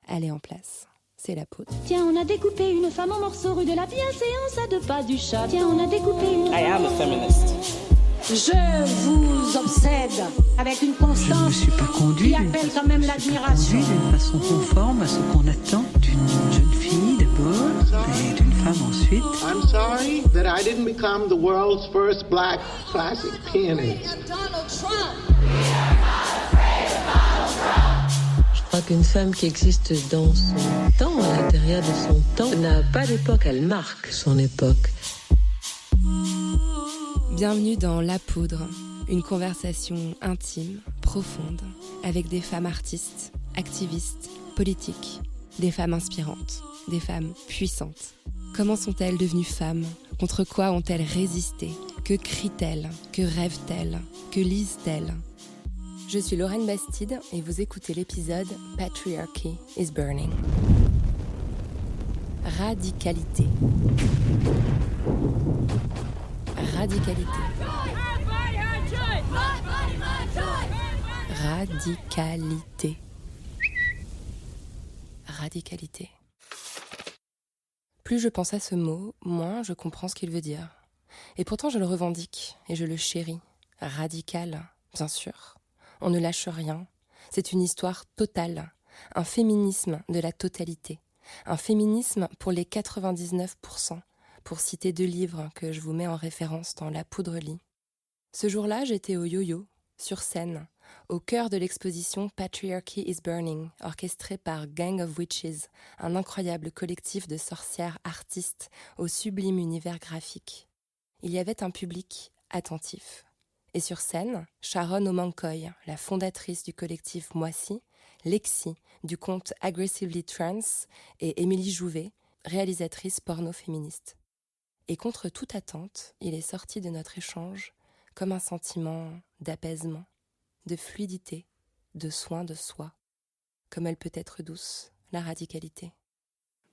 elle est en place. C'est la poudre. Tiens, on a découpé une femme en morceaux rue de la bienséance à 2 pas du chat. Tiens, on a découpé une... I am a feminist. Je vous obsède avec une constance. Je ne me suis pas conduit qui appelle quand même l'admiration. D'une façon conforme à ce qu'on attend d'une jeune fille d'abord et d'une femme ensuite. I'm sorry that I didn't become the world's first black classic pianist. Je crois qu'une femme qui existe dans son temps, à l'intérieur de son temps, n'a pas d'époque, elle marque son époque. Bienvenue dans La Poudre, une conversation intime, profonde, avec des femmes artistes, activistes, politiques, des femmes inspirantes, des femmes puissantes. Comment sont-elles devenues femmes ? Contre quoi ont-elles résisté ? Que crient-elles ? Que rêvent-elles ? Que lisent-elles ? Je suis Lorraine Bastide et vous écoutez l'épisode Patriarchy is Burning. Radicalité. Radicalité. Radicalité. Radicalité. Plus je pense à ce mot, moins je comprends ce qu'il veut dire. Et pourtant je le revendique et je le chéris. Radical, bien sûr. On ne lâche rien. C'est une histoire totale. Un féminisme de la totalité. Un féminisme pour les 99%. Pour citer 2 livres que je vous mets en référence dans La Poudre lit. Ce jour-là, j'étais au Yo-Yo, sur scène, au cœur de l'exposition Patriarchy is Burning, orchestrée par Gang of Witches, un incroyable collectif de sorcières artistes au sublime univers graphique. Il y avait un public attentif. Et sur scène, Sharon Omankoy, la fondatrice du collectif Moissy, Lexi, du compte Aggressively Trans, et Émilie Jouvet, réalisatrice porno féministe. Et contre toute attente, il est sorti de notre échange comme un sentiment d'apaisement, de fluidité, de soin de soi, comme elle peut être douce, la radicalité.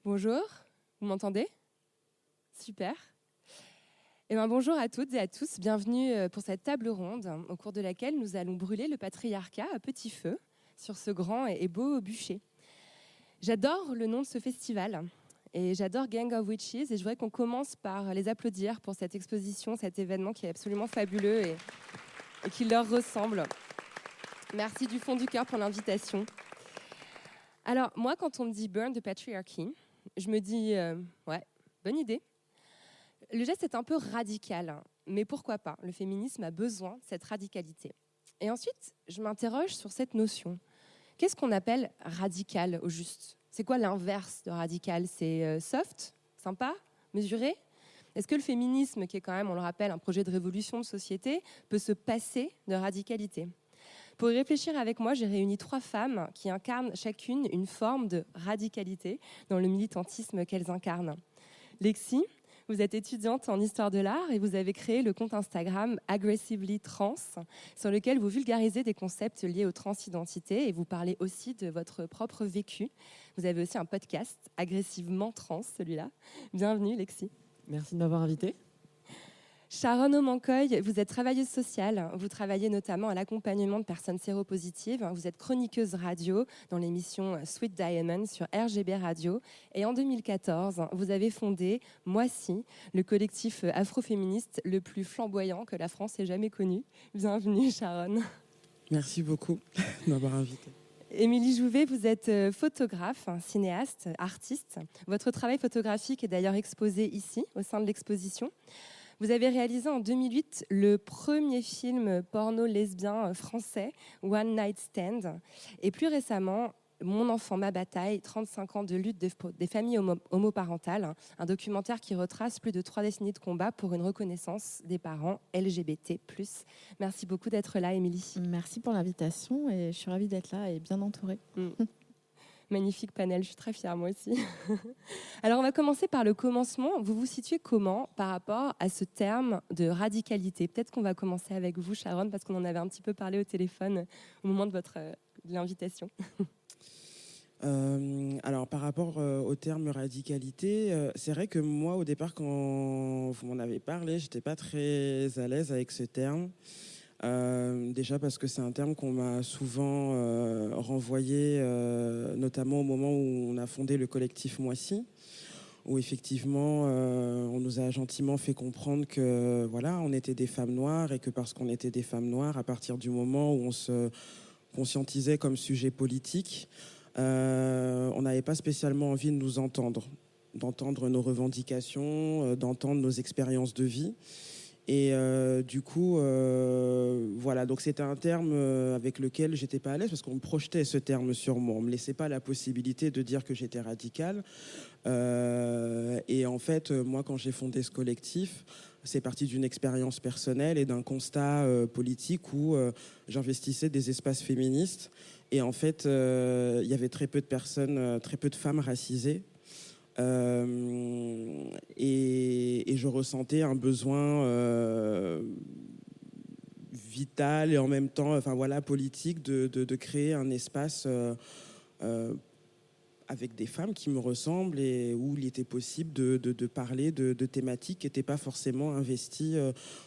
Bonjour, vous m'entendez ? Super. Eh bien, bonjour à toutes et à tous, bienvenue pour cette table ronde au cours de laquelle nous allons brûler le patriarcat à petit feu sur ce grand et beau bûcher. J'adore le nom de ce festival. Et j'adore Gang of Witches et je voudrais qu'on commence par les applaudir pour cette exposition, cet événement qui est absolument fabuleux et qui leur ressemble. Merci du fond du cœur pour l'invitation. Alors, moi, quand on me dit « Burn the Patriarchy », je me dis « ouais, bonne idée ». Le geste est un peu radical, mais pourquoi pas ? Le féminisme a besoin de cette radicalité. Et ensuite, je m'interroge sur cette notion. Qu'est-ce qu'on appelle radical au juste ? C'est quoi l'inverse de radical ? C'est soft, sympa, mesuré ? Est-ce que le féminisme, qui est quand même, on le rappelle, un projet de révolution de société, peut se passer de radicalité ? Pour y réfléchir avec moi, j'ai réuni 3 femmes qui incarnent chacune une forme de radicalité dans le militantisme qu'elles incarnent. Lexi, vous êtes étudiante en histoire de l'art et vous avez créé le compte Instagram Aggressively Trans, sur lequel vous vulgarisez des concepts liés aux transidentités et vous parlez aussi de votre propre vécu. Vous avez aussi un podcast, Agressivement Trans, celui-là. Bienvenue, Lexi. Merci de m'avoir invitée. Sharon Omankoy, vous êtes travailleuse sociale. Vous travaillez notamment à l'accompagnement de personnes séropositives. Vous êtes chroniqueuse radio dans l'émission Sweet Diamond sur RGB Radio. Et en 2014, vous avez fondé Moissy, le collectif afroféministe le plus flamboyant que la France ait jamais connu. Bienvenue, Sharon. Merci beaucoup de m'avoir invitée. Émilie Jouvet, vous êtes photographe, cinéaste, artiste. Votre travail photographique est d'ailleurs exposé ici, au sein de l'exposition. Vous avez réalisé en 2008 le premier film porno lesbien français, One Night Stand. Et plus récemment, Mon enfant, ma bataille, 35 ans de lutte des familles homoparentales, un documentaire qui retrace plus de 3 décennies de combat pour une reconnaissance des parents LGBT+. Merci beaucoup d'être là, Émilie. Merci pour l'invitation et je suis ravie d'être là et bien entourée. Magnifique panel, je suis très fière moi aussi. Alors on va commencer par le commencement. Vous vous situez comment par rapport à ce terme de radicalité ? Peut-être qu'on va commencer avec vous, Sharon, parce qu'on en avait un petit peu parlé au téléphone au moment de l'invitation. Alors par rapport au terme radicalité, c'est vrai que moi au départ quand vous m'en avez parlé, j'étais pas très à l'aise avec ce terme. Déjà parce que c'est un terme qu'on m'a souvent renvoyé, notamment au moment où on a fondé le collectif Moissy, où effectivement on nous a gentiment fait comprendre que voilà, on était des femmes noires et que parce qu'on était des femmes noires, à partir du moment où on se conscientisait comme sujet politique, on n'avait pas spécialement envie de nous entendre, d'entendre nos revendications, d'entendre nos expériences de vie. Et du coup, voilà, donc c'était un terme avec lequel j'étais pas à l'aise parce qu'on me projetait ce terme sur moi. On me laissait pas la possibilité de dire que j'étais radicale. Et en fait, moi, quand j'ai fondé ce collectif, c'est parti d'une expérience personnelle et d'un constat politique où j'investissais des espaces féministes. Et en fait, il y avait très peu de personnes, très peu de femmes racisées. Et je ressentais un besoin vital et en même temps, enfin voilà, politique de créer un espace avec des femmes qui me ressemblent et où il était possible de parler de thématiques qui n'étaient pas forcément investies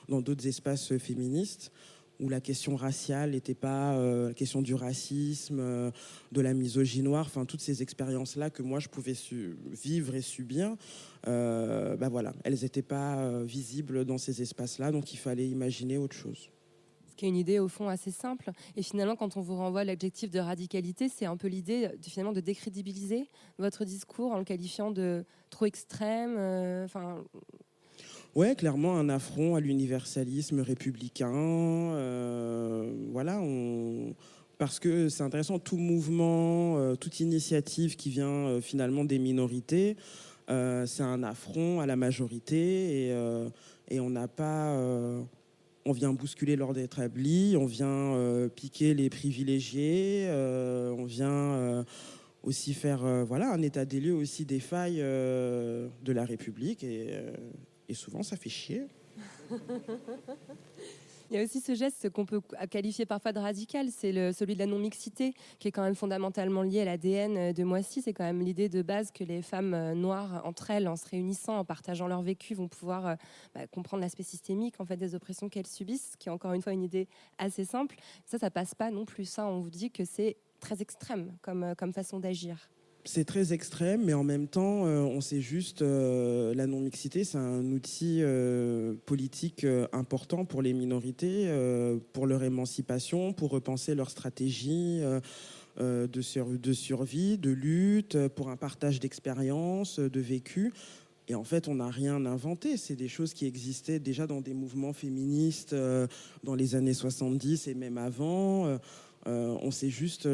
dans d'autres espaces féministes, où la question raciale n'était pas la question du racisme, de la misogynoire, enfin toutes ces expériences-là que moi je pouvais vivre et subir, bah voilà, elles n'étaient pas visibles dans ces espaces-là, donc il fallait imaginer autre chose. Ce qui est une idée au fond assez simple. Et finalement, quand on vous renvoie l'adjectif de radicalité, c'est un peu l'idée finalement de décrédibiliser votre discours en le qualifiant de trop extrême. Ouais, clairement un affront à l'universalisme républicain. Voilà, parce que c'est intéressant, tout mouvement, toute initiative qui vient finalement des minorités, c'est un affront à la majorité et on n'a pas... on vient bousculer l'ordre établi, on vient piquer les privilégiés, on vient aussi faire voilà, un état des lieux aussi des failles de la République et souvent ça fait chier. Il y a aussi ce geste qu'on peut qualifier parfois de radical, c'est celui de la non-mixité, qui est quand même fondamentalement lié à l'ADN de Moissy. C'est quand même l'idée de base que les femmes noires, entre elles, en se réunissant, en partageant leur vécu, vont pouvoir comprendre l'aspect systémique en fait, des oppressions qu'elles subissent, qui est encore une fois une idée assez simple. Ça passe pas non plus. Ça, on vous dit que c'est très extrême comme façon d'agir. C'est très extrême, mais en même temps, on sait juste la non-mixité, c'est un outil politique important pour les minorités, pour leur émancipation, pour repenser leur stratégie de survie, de lutte, pour un partage d'expériences, de vécu. Et en fait, on n'a rien inventé. C'est des choses qui existaient déjà dans des mouvements féministes dans les années 70 et même avant. On s'est juste...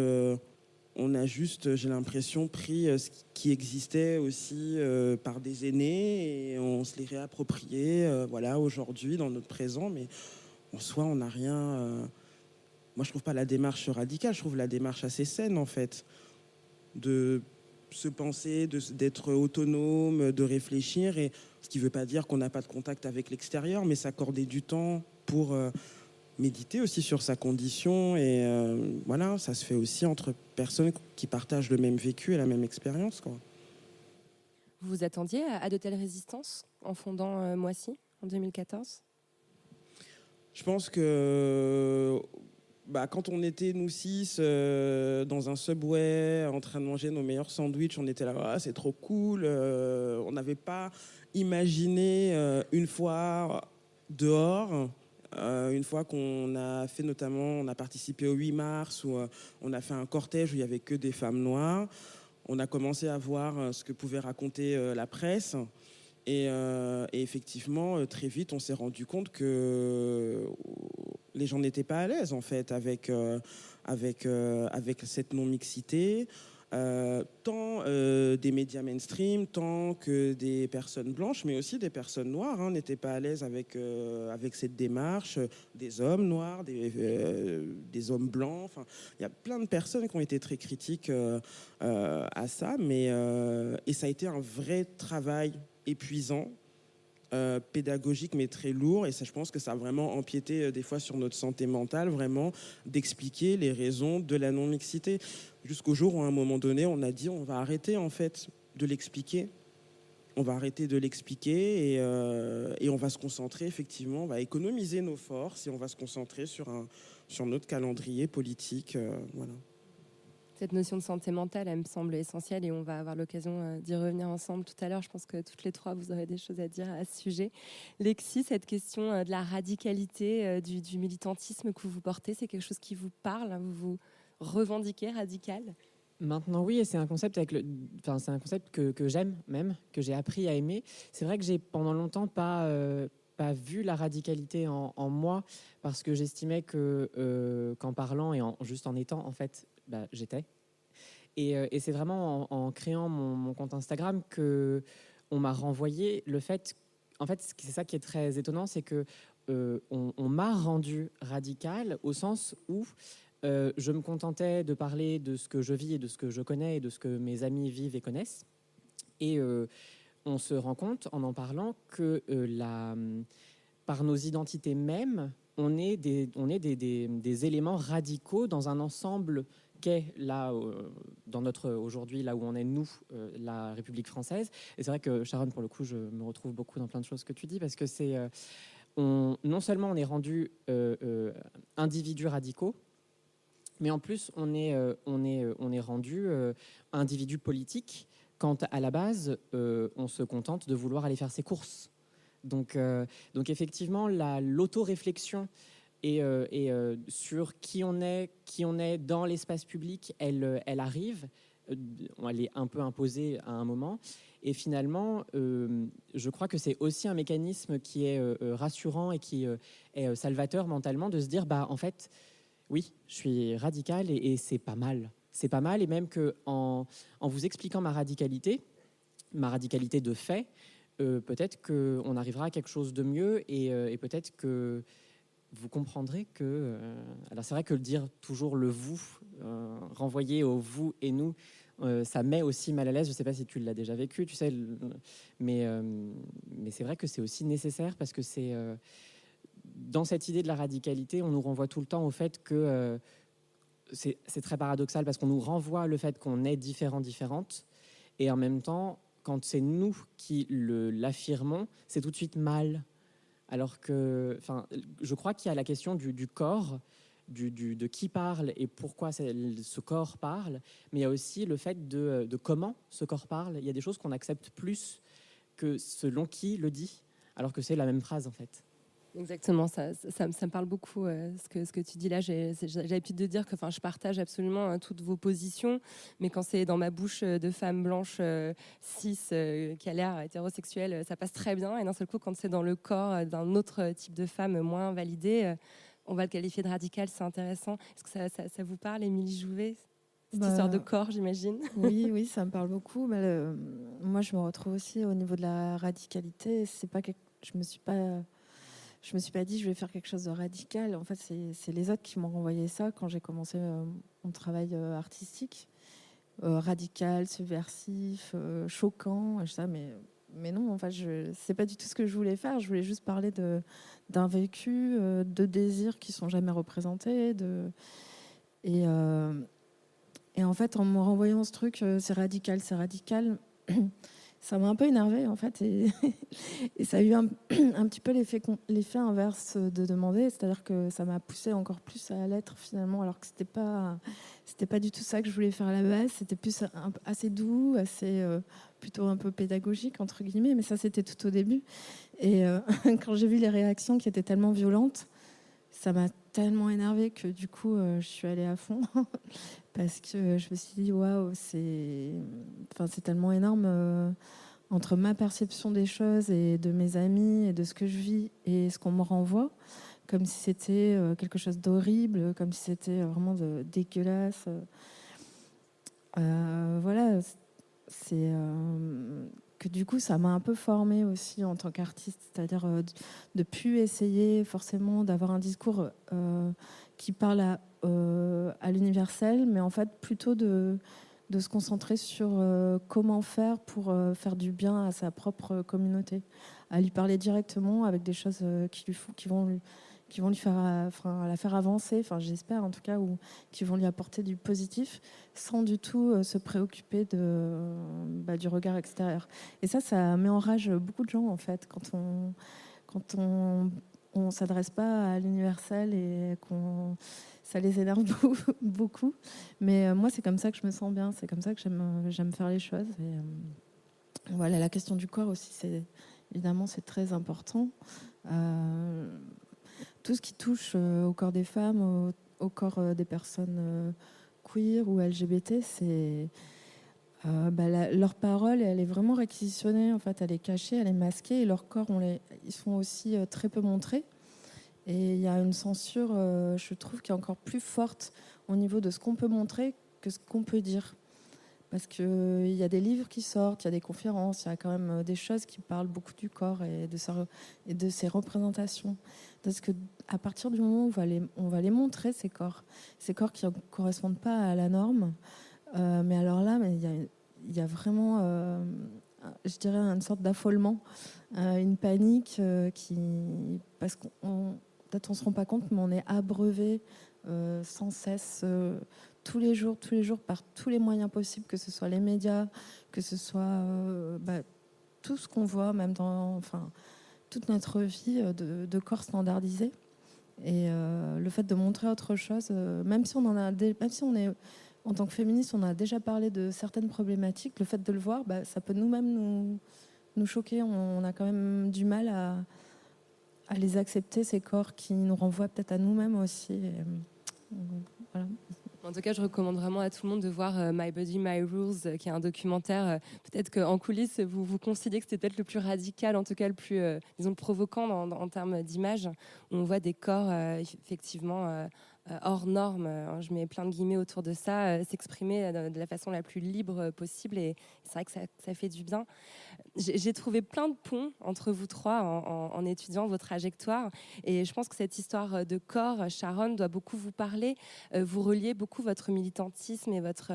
on a juste, j'ai l'impression, pris ce qui existait aussi par des aînés et on se les réapproprié voilà, aujourd'hui, dans notre présent. Mais en soi, on n'a rien... Moi, je trouve pas la démarche radicale, je trouve la démarche assez saine, en fait. De se penser, d'être autonome, de réfléchir. Et ce qui ne veut pas dire qu'on n'a pas de contact avec l'extérieur, mais s'accorder du temps pour... méditer aussi sur sa condition et voilà, ça se fait aussi entre personnes qui partagent le même vécu et la même expérience, quoi. Vous vous attendiez à de telles résistances en fondant Moissy en 2014 ? Je pense que quand on était nous 6 dans un Subway en train de manger nos meilleurs sandwichs, on était là, c'est trop cool, on n'avait pas imaginé une fois dehors. Une fois qu'on a fait notamment, on a participé au 8 mars où on a fait un cortège où il n'y avait que des femmes noires. On a commencé à voir ce que pouvait raconter la presse. Et effectivement, très vite, on s'est rendu compte que les gens n'étaient pas à l'aise en fait avec cette non-mixité. Tant des médias mainstream, tant que des personnes blanches, mais aussi des personnes noires n'étaient pas à l'aise avec cette démarche, des hommes noirs, des hommes blancs. Enfin, il y a plein de personnes qui ont été très critiques à ça, et ça a été un vrai travail épuisant, pédagogique mais très lourd, et ça, je pense que ça a vraiment empiété des fois sur notre santé mentale, vraiment d'expliquer les raisons de la non-mixité, jusqu'au jour où à un moment donné on a dit on va arrêter en fait de l'expliquer, on va arrêter de l'expliquer et on va se concentrer effectivement, on va économiser nos forces et on va se concentrer sur notre calendrier politique. Voilà. Cette notion de santé mentale, elle me semble essentielle et on va avoir l'occasion d'y revenir ensemble tout à l'heure. Je pense que toutes les trois, vous aurez des choses à dire à ce sujet. Lexi, cette question de la radicalité, du militantisme que vous portez, c'est quelque chose qui vous parle, vous vous revendiquez radical? Maintenant, oui, et c'est un concept c'est un concept que j'aime même, que j'ai appris à aimer. C'est vrai que j'ai pendant longtemps pas vu la radicalité en moi, parce que j'estimais que qu'en parlant et juste en étant, en fait, j'étais. Et c'est vraiment en créant mon compte Instagram que on m'a renvoyé le fait. En fait, c'est ça qui est très étonnant, c'est que on m'a rendu radical au sens où je me contentais de parler de ce que je vis et de ce que je connais et de ce que mes amis vivent et connaissent. Et on se rend compte en parlant que par nos identités mêmes, on est des éléments radicaux dans un ensemble qu'est là, aujourd'hui, là où on est, nous, la République française. Et c'est vrai que, Sharon, pour le coup, je me retrouve beaucoup dans plein de choses que tu dis, parce que c'est... non seulement on est rendu individus radicaux, mais en plus on est rendu individus politiques quand à la base on se contente de vouloir aller faire ses courses. Donc effectivement l'auto-réflexion et sur qui on est dans l'espace public, elle arrive, elle est un peu imposée à un moment. Et finalement, je crois que c'est aussi un mécanisme qui est rassurant et qui est salvateur mentalement, de se dire, en fait, oui, je suis radical et c'est pas mal. C'est pas mal, et même qu'en vous expliquant ma radicalité de fait, peut-être qu'on arrivera à quelque chose de mieux et peut-être que vous comprendrez que... alors c'est vrai que le dire toujours le vous, renvoyer au vous et nous, ça met aussi mal à l'aise. Je ne sais pas si tu l'as déjà vécu, tu sais, mais c'est vrai que c'est aussi nécessaire, parce que c'est dans cette idée de la radicalité, on nous renvoie tout le temps au fait que c'est très paradoxal, parce qu'on nous renvoie le fait qu'on est différentes, et en même temps, quand c'est nous qui l'affirmons, c'est tout de suite mal. Alors que, je crois qu'il y a la question du corps, de qui parle et pourquoi ce corps parle, mais il y a aussi le fait de comment ce corps parle. Il y a des choses qu'on accepte plus que selon qui le dit, alors que c'est la même phrase en fait. Exactement, ça me parle beaucoup ce que tu dis là. J'ai l'habitude de dire que je partage absolument toutes vos positions, mais quand c'est dans ma bouche de femme blanche cis qui a l'air hétérosexuelle, ça passe très bien, et d'un seul coup quand c'est dans le corps d'un autre type de femme moins validée, on va le qualifier de radical. C'est intéressant. Est-ce que ça vous parle, Émilie Jouvet, cette histoire de corps, j'imagine? Oui, ça me parle beaucoup. Moi, je me retrouve aussi au niveau de la radicalité. Je me suis pas dit je vais faire quelque chose de radical. En fait, c'est les autres qui m'ont renvoyé ça quand j'ai commencé mon travail artistique. Radical, subversif, choquant, et ça, mais non, en fait, c'est pas du tout ce que je voulais faire. Je voulais juste parler d'un vécu, de désirs qui sont jamais représentés, et en fait, en me renvoyant ce truc, c'est radical, ça m'a un peu énervée, en fait, et ça a eu un petit peu l'effet inverse de demander, c'est-à-dire que ça m'a poussée encore plus à l'être finalement, alors que c'était pas du tout ça que je voulais faire à la base. C'était plus assez doux, plutôt un peu pédagogique entre guillemets, mais ça c'était tout au début. Et quand j'ai vu les réactions qui étaient tellement violentes, ça m'a tellement énervée que du coup je suis allée à fond parce que je me suis dit waouh, c'est tellement énorme entre ma perception des choses et de mes amis et de ce que je vis et ce qu'on me renvoie, comme si c'était quelque chose d'horrible, comme si c'était vraiment dégueulasse. Voilà, c'est que du coup ça m'a un peu formée aussi en tant qu'artiste, c'est-à-dire de plus essayer forcément d'avoir un discours qui parle à l'universel, mais en fait plutôt de se concentrer sur comment faire pour faire du bien à sa propre communauté, à lui parler directement avec des choses qui la faire avancer, j'espère en tout cas, ou qui vont lui apporter du positif, sans du tout se préoccuper du regard extérieur. Et ça met en rage beaucoup de gens, en fait, quand on s'adresse pas à l'universel et ça les énerve beaucoup. Mais moi, c'est comme ça que je me sens bien, c'est comme ça que j'aime faire les choses. Et, voilà, la question du corps aussi, évidemment, c'est très important. Tout ce qui touche au corps des femmes, au corps des personnes queer ou LGBT, leur parole, elle est vraiment réquisitionnée, en fait, elle est cachée, elle est masquée, et leur corps, ils sont aussi très peu montrés. Et il y a une censure, je trouve, qui est encore plus forte au niveau de ce qu'on peut montrer que ce qu'on peut dire. Parce qu'il y a des livres qui sortent, il y a des conférences, il y a quand même des choses qui parlent beaucoup du corps et de ses représentations. Parce qu'à partir du moment où on va les montrer, ces corps qui ne correspondent pas à la norme, mais alors là, il y a vraiment, je dirais, une sorte d'affolement, une panique parce qu'on peut-être on ne se rend pas compte, mais on est abreuvé sans cesse, tous les jours, par tous les moyens possibles, que ce soit les médias, que ce soit tout ce qu'on voit, même dans toute notre vie de corps standardisés. Et le fait de montrer autre chose, même si on est, en tant que féministe, on a déjà parlé de certaines problématiques, le fait de le voir, ça peut nous-mêmes nous choquer. On a quand même du mal à les accepter, ces corps qui nous renvoient peut-être à nous-mêmes aussi. Et, voilà. En tout cas, je recommande vraiment à tout le monde de voir My Body, My Rules, qui est un documentaire. Peut-être qu'en coulisses, vous considérez que c'était peut-être le plus radical, en tout cas le plus, disons, provoquant en termes d'image, où on voit des corps, effectivement, hors normes, je mets plein de guillemets autour de ça, s'exprimer de la façon la plus libre possible. Et c'est vrai que ça fait du bien. J'ai trouvé plein de ponts entre vous trois en étudiant vos trajectoires. Et je pense que cette histoire de corps, Sharon, doit beaucoup vous parler. Vous reliez beaucoup votre militantisme et votre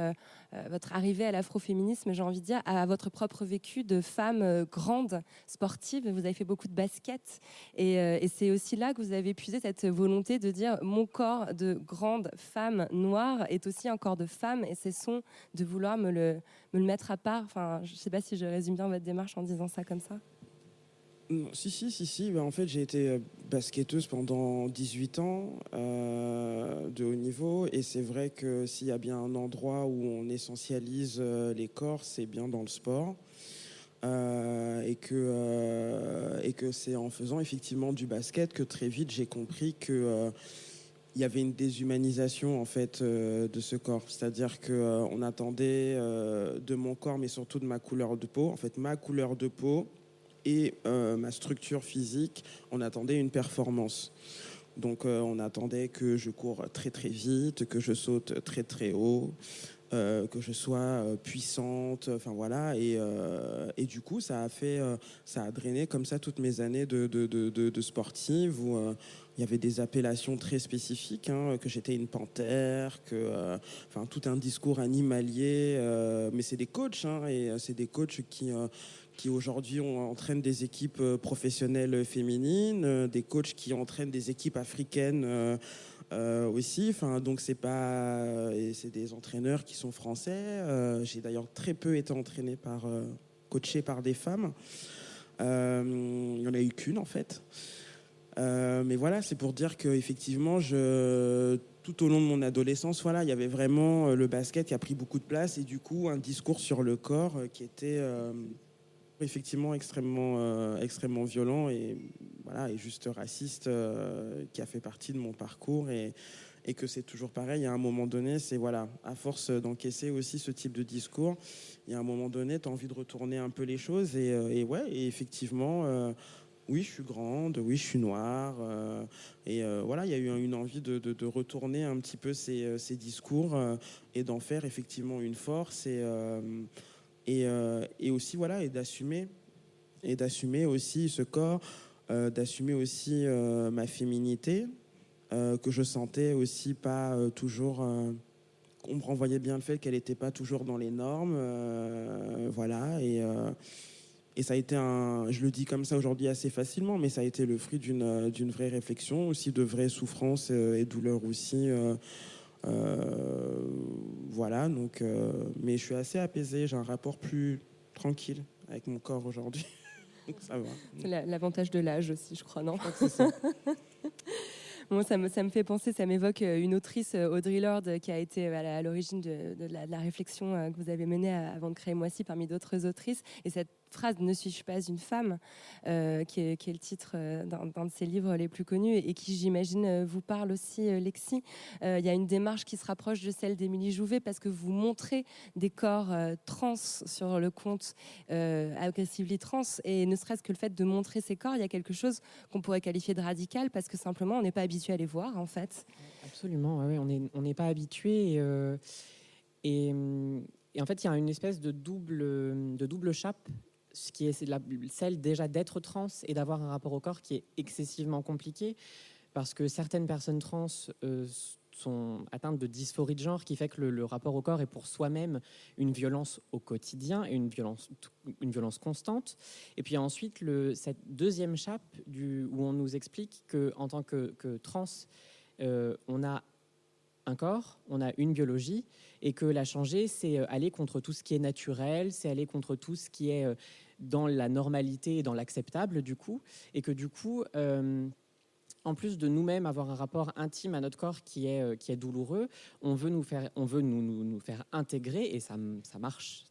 arrivée à l'afroféminisme, j'ai envie de dire, à votre propre vécu de femme grande, sportive. Vous avez fait beaucoup de basket. Et c'est aussi là que vous avez puisé cette volonté de dire mon corps de grande femme noire est aussi un corps de femme. Et cessons de vouloir me le mettre à part. Enfin, je ne sais pas si je résume bien votre démarche en disant ça comme ça. Non, si. En fait, j'ai été basketteuse pendant 18 ans de haut niveau. Et c'est vrai que s'il y a bien un endroit où on essentialise les corps, c'est bien dans le sport. Et que c'est en faisant effectivement du basket que très vite j'ai compris que il y avait une déshumanisation en fait de ce corps, c'est-à-dire que on attendait de mon corps, mais surtout de ma couleur de peau, en fait ma couleur de peau et ma structure physique, on attendait une performance. Donc on attendait que je cours très très vite, que je saute très très haut, que je sois puissante, enfin voilà, et du coup ça a drainé comme ça toutes mes années de sportive où il y avait des appellations très spécifiques, que j'étais une panthère, enfin tout un discours animalier, mais c'est des coachs, et c'est des coachs qui aujourd'hui entraînent des équipes professionnelles féminines, des coachs qui entraînent des équipes africaines aussi. Enfin, donc c'est des entraîneurs qui sont français. J'ai d'ailleurs très peu été entraîné coaché par des femmes. Il n'y en a eu qu'une en fait. Mais voilà, c'est pour dire que effectivement, tout au long de mon adolescence, voilà, il y avait vraiment le basket qui a pris beaucoup de place et du coup un discours sur le corps qui était effectivement extrêmement violent et voilà, et juste raciste, qui a fait partie de mon parcours et que c'est toujours pareil. À un moment donné, c'est voilà, à force d'encaisser aussi ce type de discours, il y a un moment donné, tu as envie de retourner un peu les choses et effectivement. Oui, je suis grande, oui, je suis noire. Voilà, il y a eu une envie de retourner un petit peu ces discours et d'en faire effectivement une force et aussi, voilà, et d'assumer aussi ce corps, d'assumer aussi ma féminité, que je sentais aussi pas toujours... on me renvoyait bien le fait qu'elle n'était pas toujours dans les normes. Voilà, Et ça a été je le dis comme ça aujourd'hui assez facilement, mais ça a été le fruit d'une vraie réflexion, aussi de vraies souffrances et douleurs aussi. Voilà, donc, mais je suis assez apaisé, j'ai un rapport plus tranquille avec mon corps aujourd'hui. Donc ça va. C'est l'avantage de l'âge aussi, je crois, non? Je crois que c'est ça. Bon, ça me fait penser, ça m'évoque une autrice, Audre Lorde, qui a été à l'origine de la réflexion que vous avez menée avant de créer Moissy parmi d'autres autrices. Et cette phrase « Ne suis-je pas une femme ?» qui est le titre d'un de ses livres les plus connus et qui, j'imagine, vous parle aussi, Lexi. Il y a une démarche qui se rapproche de celle d'Émilie Jouvet parce que vous montrez des corps trans sur le compte Aggressively Trans, et ne serait-ce que le fait de montrer ces corps, il y a quelque chose qu'on pourrait qualifier de radical parce que simplement on n'est pas habitué à les voir en fait. Absolument, ouais, on n'est pas habitué et en fait il y a une espèce de double chape, ce qui est celle déjà d'être trans et d'avoir un rapport au corps qui est excessivement compliqué parce que certaines personnes trans sont atteintes de dysphorie de genre qui fait que le rapport au corps est pour soi-même une violence au quotidien et une violence constante. Et puis ensuite, cette deuxième chape où on nous explique qu'en tant que trans, on a un corps, on a une biologie, et que la changer, c'est aller contre tout ce qui est naturel, c'est aller contre tout ce qui est dans la normalité et dans l'acceptable, du coup, et que du coup... en plus de nous-mêmes avoir un rapport intime à notre corps qui est douloureux, on veut nous faire intégrer, et ça marche,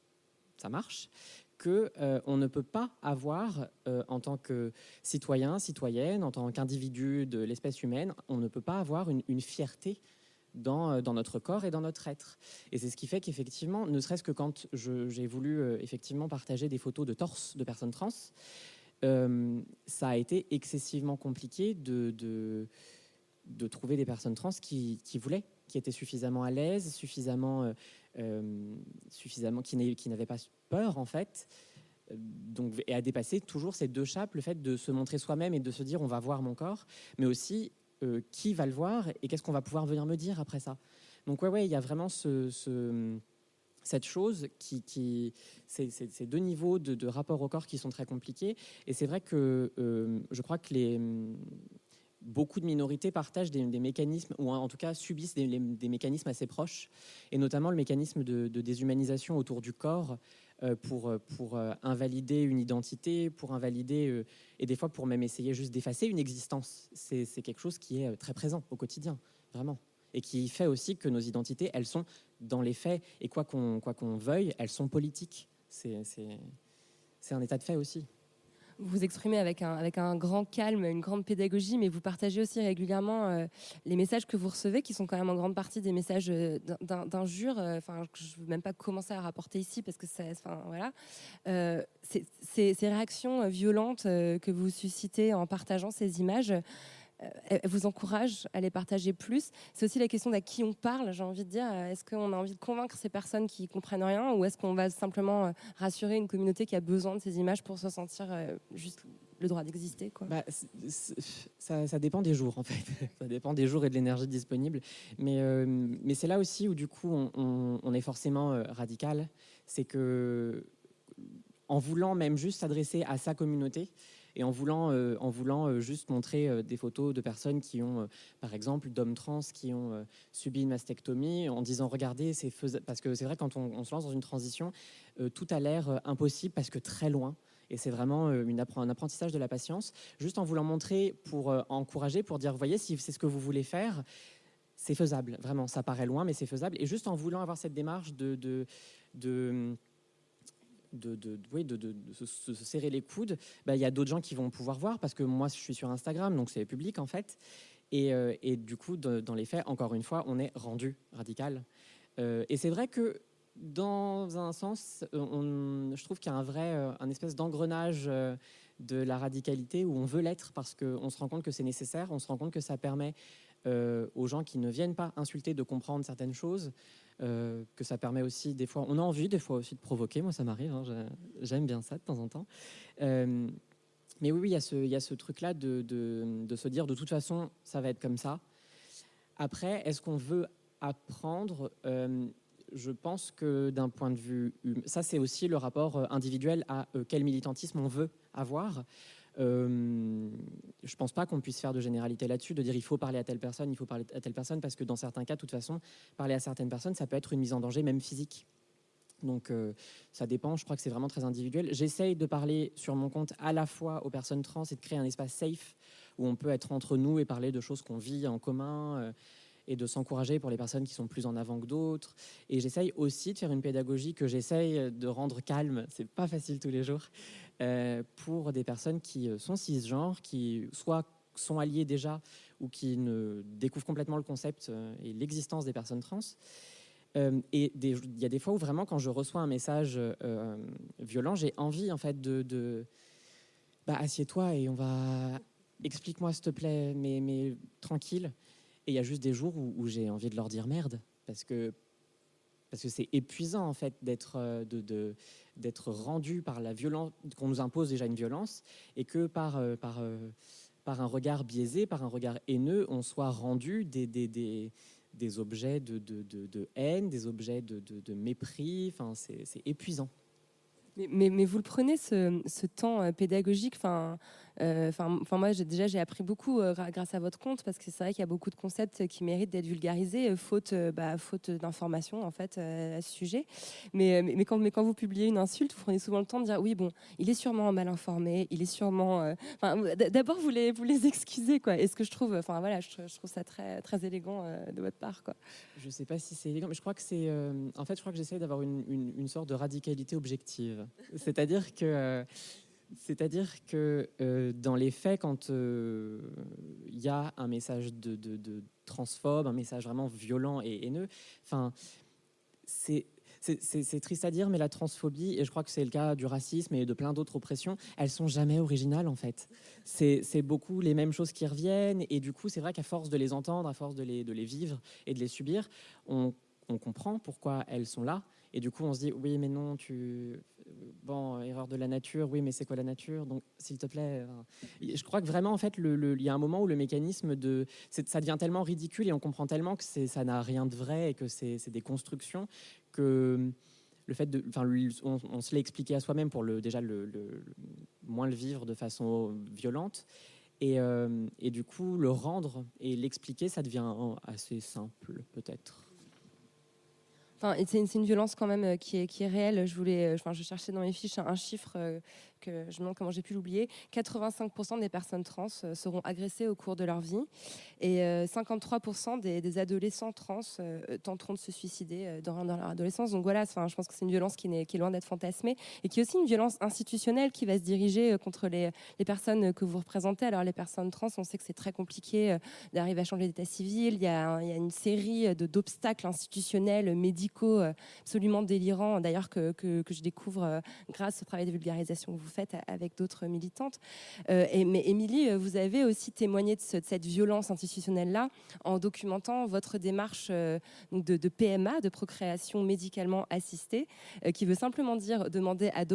que on ne peut pas avoir en tant que citoyen, citoyenne, en tant qu'individu de l'espèce humaine, on ne peut pas avoir une fierté dans notre corps et dans notre être. Et c'est ce qui fait qu'effectivement, ne serait-ce que quand j'ai voulu effectivement partager des photos de torse de personnes trans, ça a été excessivement compliqué de trouver des personnes trans qui voulaient, qui étaient suffisamment à l'aise, suffisamment qui n'avaient pas peur en fait. Donc, et à dépasser toujours ces deux chapes, le fait de se montrer soi-même et de se dire on va voir mon corps, mais aussi qui va le voir et qu'est-ce qu'on va pouvoir venir me dire après ça. Donc ouais, il y a vraiment cette chose ces deux niveaux de rapport au corps qui sont très compliqués. Et c'est vrai que je crois que beaucoup de minorités partagent des mécanismes, ou en tout cas subissent des mécanismes assez proches, et notamment le mécanisme de déshumanisation autour du corps pour invalider une identité, pour invalider, et des fois pour même essayer juste d'effacer une existence. C'est quelque chose qui est très présent au quotidien, vraiment. Et qui fait aussi que nos identités, elles sont dans les faits, et quoi qu'on veuille, elles sont politiques. C'est un état de fait aussi. Vous vous exprimez avec un grand calme, une grande pédagogie, mais vous partagez aussi régulièrement les messages que vous recevez, qui sont quand même en grande partie des messages d'injures. Je ne veux même pas commencer à rapporter ici, parce que voilà. Ces réactions violentes que vous suscitez en partageant ces images, elle vous encourage à les partager plus. C'est aussi la question d'à qui on parle, j'ai envie de dire. Est-ce qu'on a envie de convaincre ces personnes qui ne comprennent rien, ou est-ce qu'on va simplement rassurer une communauté qui a besoin de ces images pour se sentir juste le droit d'exister, quoi. Ça dépend des jours, en fait. Ça dépend des jours et de l'énergie disponible. Mais c'est là aussi où, du coup, on est forcément radical. C'est que, en voulant même juste s'adresser à sa communauté, et en voulant juste montrer des photos de personnes qui ont, par exemple, d'hommes trans qui ont subi une mastectomie, en disant regardez, c'est faisable. Parce que c'est vrai, quand on se lance dans une transition, tout a l'air impossible parce que très loin. Et c'est vraiment un apprentissage de la patience. Juste en voulant montrer pour encourager, pour dire voyez, si c'est ce que vous voulez faire, c'est faisable. Vraiment, ça paraît loin, mais c'est faisable. Et juste en voulant avoir cette démarche de se serrer les coudes, il y a d'autres gens qui vont pouvoir voir, parce que moi je suis sur Instagram, donc c'est public en fait, et du coup dans les faits, encore une fois, on est rendu radical, et c'est vrai que dans un sens, je trouve qu'il y a un espèce d'engrenage de la radicalité où on veut l'être, parce qu'on se rend compte que c'est nécessaire, on se rend compte que ça permet aux gens qui ne viennent pas insulter de comprendre certaines choses, que ça permet aussi, des fois, on a envie des fois aussi de provoquer, moi ça m'arrive, hein, j'aime bien ça de temps en temps. Mais oui, il y a ce truc-là de se dire de toute façon, ça va être comme ça. Après, est-ce qu'on veut apprendre je pense que d'un point de vue ça c'est aussi le rapport individuel à quel militantisme on veut avoir. Je pense pas qu'on puisse faire de généralité là-dessus, de dire il faut parler à telle personne, il faut parler à telle personne, parce que dans certains cas, de toute façon, parler à certaines personnes, ça peut être une mise en danger, même physique. Donc ça dépend, je crois que c'est vraiment très individuel. J'essaye de parler sur mon compte à la fois aux personnes trans et de créer un espace safe où on peut être entre nous et parler de choses qu'on vit en commun et de s'encourager pour les personnes qui sont plus en avant que d'autres. Et j'essaye aussi de faire une pédagogie que j'essaye de rendre calme, c'est pas facile tous les jours, pour des personnes qui sont cisgenres, qui soit sont alliées déjà ou qui ne découvrent complètement le concept et l'existence des personnes trans. Et il y a des fois où vraiment, quand je reçois un message violent, j'ai envie en fait assieds-toi et on va explique-moi s'il te plaît, mais tranquille. Et il y a juste des jours où j'ai envie de leur dire merde, parce que c'est épuisant en fait d'être rendu par la violence, qu'on nous impose déjà une violence, et que par un regard biaisé, par un regard haineux, on soit rendu des objets de haine, des objets de mépris. Enfin, c'est épuisant. Mais vous le prenez ce temps pédagogique. Moi, j'ai appris beaucoup grâce à votre compte, parce que c'est vrai qu'il y a beaucoup de concepts qui méritent d'être vulgarisés, faute d'informations en fait à ce sujet. Mais quand vous publiez une insulte, vous prenez souvent le temps de dire oui, bon, il est sûrement mal informé, il est sûrement. D'abord vous les excusez, quoi. Et ce que je trouve, je trouve ça très très élégant de votre part, quoi. Je sais pas si c'est élégant, mais je crois que c'est. En fait, je crois que j'essaie d'avoir une sorte de radicalité objective. C'est-à-dire que dans les faits, quand il y a un message de transphobe, un message vraiment violent et haineux, c'est triste à dire, mais la transphobie, et je crois que c'est le cas du racisme et de plein d'autres oppressions, elles sont jamais originales en fait. C'est beaucoup les mêmes choses qui reviennent, et du coup c'est vrai qu'à force de les entendre, à force de les vivre et de les subir, on comprend pourquoi elles sont là. Et du coup, on se dit, oui, mais non, erreur de la nature, oui, mais c'est quoi la nature? Donc, s'il te plaît. Je crois que vraiment, en fait, il y a un moment où le mécanisme ça devient tellement ridicule et on comprend tellement que ça n'a rien de vrai et que c'est des constructions, que le fait on se l'est expliqué à soi-même pour déjà moins le vivre de façon violente. Et du coup, le rendre et l'expliquer, ça devient assez simple, peut-être. C'est une violence quand même qui est réelle. Je cherchais dans mes fiches un chiffre que je me demande comment j'ai pu l'oublier. 85% des personnes trans seront agressées au cours de leur vie, et 53% des adolescents trans tenteront de se suicider dans leur adolescence. Donc voilà, je pense que c'est une violence qui est loin d'être fantasmée, et qui est aussi une violence institutionnelle qui va se diriger contre les personnes que vous représentez. Alors les personnes trans, on sait que c'est très compliqué d'arriver à changer d'état civil. Il y a une série d'obstacles institutionnels, médicaux, absolument délirants, d'ailleurs que je découvre grâce au travail de vulgarisation que vous faites avec d'autres militantes. Mais Émilie, vous avez aussi témoigné de cette violence institutionnelle-là en documentant votre démarche de PMA, de procréation médicalement assistée, qui veut simplement dire demander à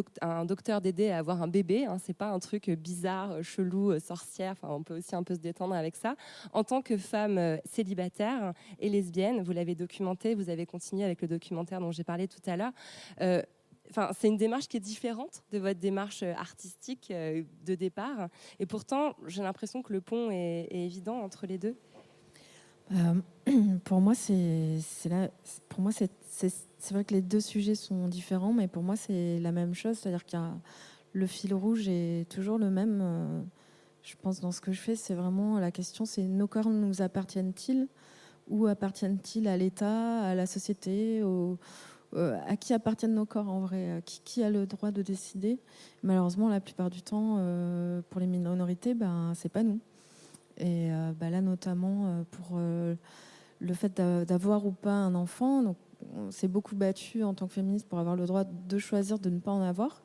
un docteur d'aider à avoir un bébé. C'est pas un truc bizarre, chelou, sorcière. On peut aussi un peu se détendre avec ça. En tant que femme célibataire et lesbienne, vous l'avez documenté, vous avez continué avec le documentaire dont j'ai parlé tout à l'heure. C'est une démarche qui est différente de votre démarche artistique de départ, et pourtant j'ai l'impression que le pont est évident entre les deux. Pour moi, c'est vrai que les deux sujets sont différents, mais pour moi c'est la même chose, c'est-à-dire qu'il y a le fil rouge est toujours le même. Je pense dans ce que je fais, c'est vraiment la question, c'est nos corps nous appartiennent-ils, ou appartiennent-ils à l'État, à la société, à qui appartiennent nos corps en vrai, qui a le droit de décider? Malheureusement, la plupart du temps, pour les minorités, c'est pas nous. Et là, notamment pour le fait d'avoir ou pas un enfant, donc on s'est beaucoup battu en tant que féministe pour avoir le droit de choisir de ne pas en avoir.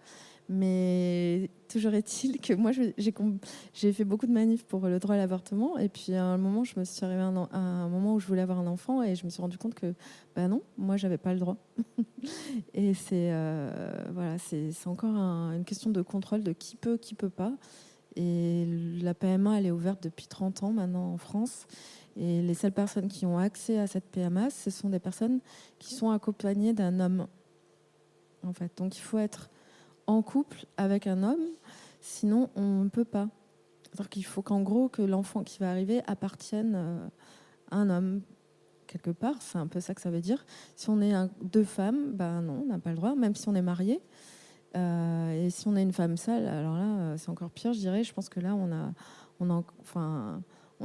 Mais toujours est-il que moi, j'ai fait beaucoup de manifs pour le droit à l'avortement. Et puis, à un moment, je me suis arrivée à un moment où je voulais avoir un enfant, et je me suis rendu compte que, non, moi, j'avais pas le droit. Et c'est encore une question de contrôle de qui peut pas. Et la PMA, elle est ouverte depuis 30 ans maintenant en France. Et les seules personnes qui ont accès à cette PMA, ce sont des personnes qui sont accompagnées d'un homme. En fait. Donc il faut être en couple avec un homme, sinon on ne peut pas. C'est-à-dire qu'il faut qu'en gros, que l'enfant qui va arriver appartienne à un homme, quelque part. C'est un peu ça que ça veut dire. Si on est deux femmes, ben non, on n'a pas le droit, même si on est marié. Et si on est une femme seule, alors là, c'est encore pire, je dirais. Je pense que là, on a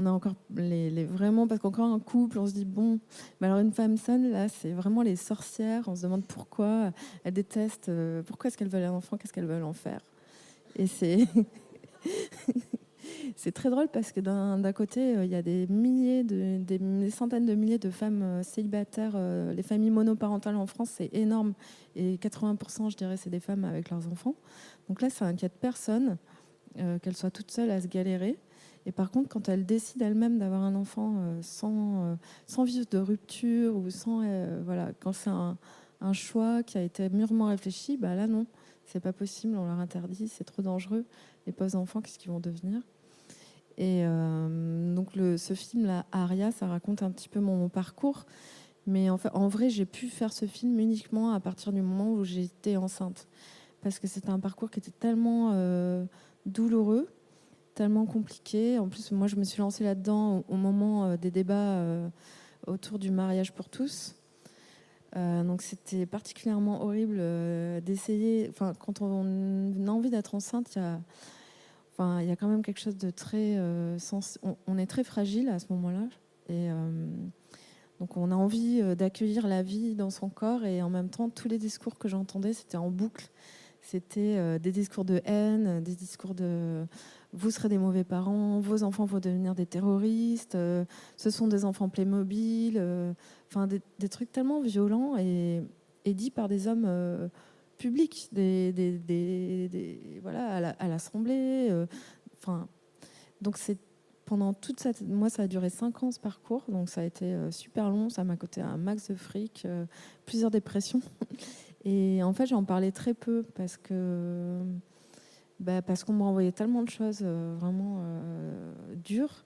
encore vraiment, parce qu'encore un couple, on se dit, bon, mais alors une femme seule, là, c'est vraiment les sorcières. On se demande pourquoi elles détestent, pourquoi est-ce qu'elles veulent un enfant, qu'est-ce qu'elles veulent en faire. Et c'est... C'est très drôle parce que d'un côté, il y a des centaines de milliers de femmes célibataires. Les familles monoparentales en France, c'est énorme. Et 80%, je dirais, c'est des femmes avec leurs enfants. Donc là, ça inquiète personne qu'elles soient toutes seules à se galérer. Et par contre, quand elles décident elles-mêmes d'avoir un enfant sans vivre de rupture ou quand c'est un choix qui a été mûrement réfléchi, bah là, non, c'est pas possible, on leur interdit, c'est trop dangereux. Les pauvres enfants, qu'est-ce qu'ils vont devenir ? Et donc ce film-là, Aria, ça raconte un petit peu mon parcours. Mais en vrai, j'ai pu faire ce film uniquement à partir du moment où j'étais enceinte. Parce que c'était un parcours qui était tellement douloureux, tellement compliqué. En plus, moi, je me suis lancée là-dedans au moment des débats autour du mariage pour tous. Donc c'était particulièrement horrible d'essayer... Enfin, quand on a envie d'être enceinte, il y a quand même quelque chose de très... on est très fragile à ce moment-là. Et donc on a envie d'accueillir la vie dans son corps. Et en même temps, tous les discours que j'entendais, c'était en boucle. C'était des discours de haine, des discours de... Vous serez des mauvais parents, vos enfants vont devenir des terroristes, ce sont des enfants Playmobil. Des trucs tellement violents et dits par des hommes... public, à l'Assemblée. Donc c'est pendant toute cette... Moi, ça a duré 5 ans ce parcours, donc ça a été super long. Ça m'a coûté un max de fric, plusieurs dépressions. Et en fait, j'en parlais très peu parce qu'on me renvoyait tellement de choses vraiment dures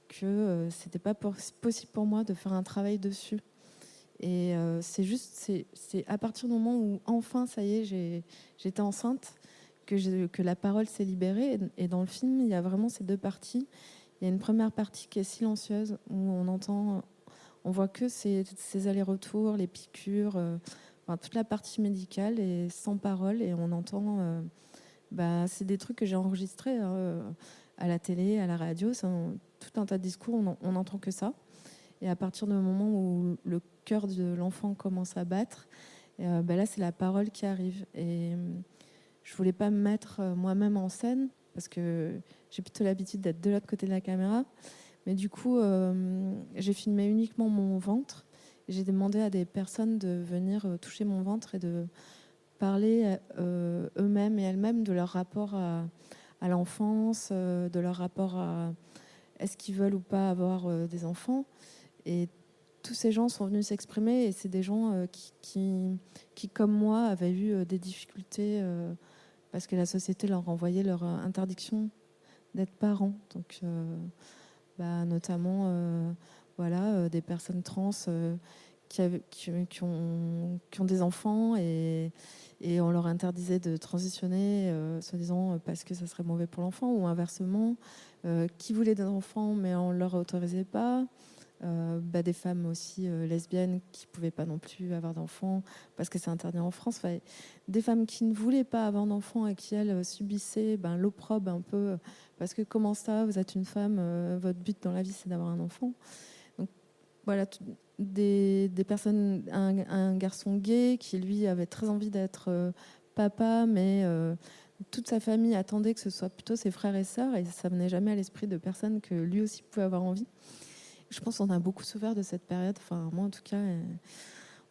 que c'était pas possible pour moi de faire un travail dessus. Et c'est à partir du moment où enfin, ça y est, j'étais enceinte, que la parole s'est libérée. Et dans le film, il y a vraiment ces deux parties. Il y a une première partie qui est silencieuse, où on voit que ces allers-retours, les piqûres, toute la partie médicale et sans parole. Et on entend, c'est des trucs que j'ai enregistrés à la télé, à la radio. C'est tout un tas de discours, on n'entend que ça. Et à partir du moment où le cœur de l'enfant commence à battre, là, c'est la parole qui arrive. Et je voulais pas me mettre moi-même en scène, parce que j'ai plutôt l'habitude d'être de l'autre côté de la caméra. Mais du coup, j'ai filmé uniquement mon ventre. J'ai demandé à des personnes de venir toucher mon ventre et de parler eux-mêmes et elles-mêmes de leur rapport à l'enfance, de leur rapport à est-ce qu'ils veulent ou pas avoir des enfants. Et tous ces gens sont venus s'exprimer, et c'est des gens qui, comme moi, avaient eu des difficultés parce que la société leur renvoyait leur interdiction d'être parents. Donc, notamment, des personnes trans qui ont des enfants et on leur interdisait de transitionner, soi-disant parce que ça serait mauvais pour l'enfant, ou inversement, qui voulaient des enfants mais on ne leur autorisait pas. Des femmes aussi lesbiennes qui ne pouvaient pas non plus avoir d'enfants parce que c'est interdit en France. Des femmes qui ne voulaient pas avoir d'enfants et qui, elles, subissaient l'opprobre un peu parce que comment ça, vous êtes une femme, votre but dans la vie, c'est d'avoir un enfant. Donc voilà, des personnes, un garçon gay qui, lui, avait très envie d'être papa, mais toute sa famille attendait que ce soit plutôt ses frères et sœurs, et ça venait jamais à l'esprit de personne que lui aussi pouvait avoir envie. Je pense qu'on a beaucoup souffert de cette période. Enfin, moi, en tout cas,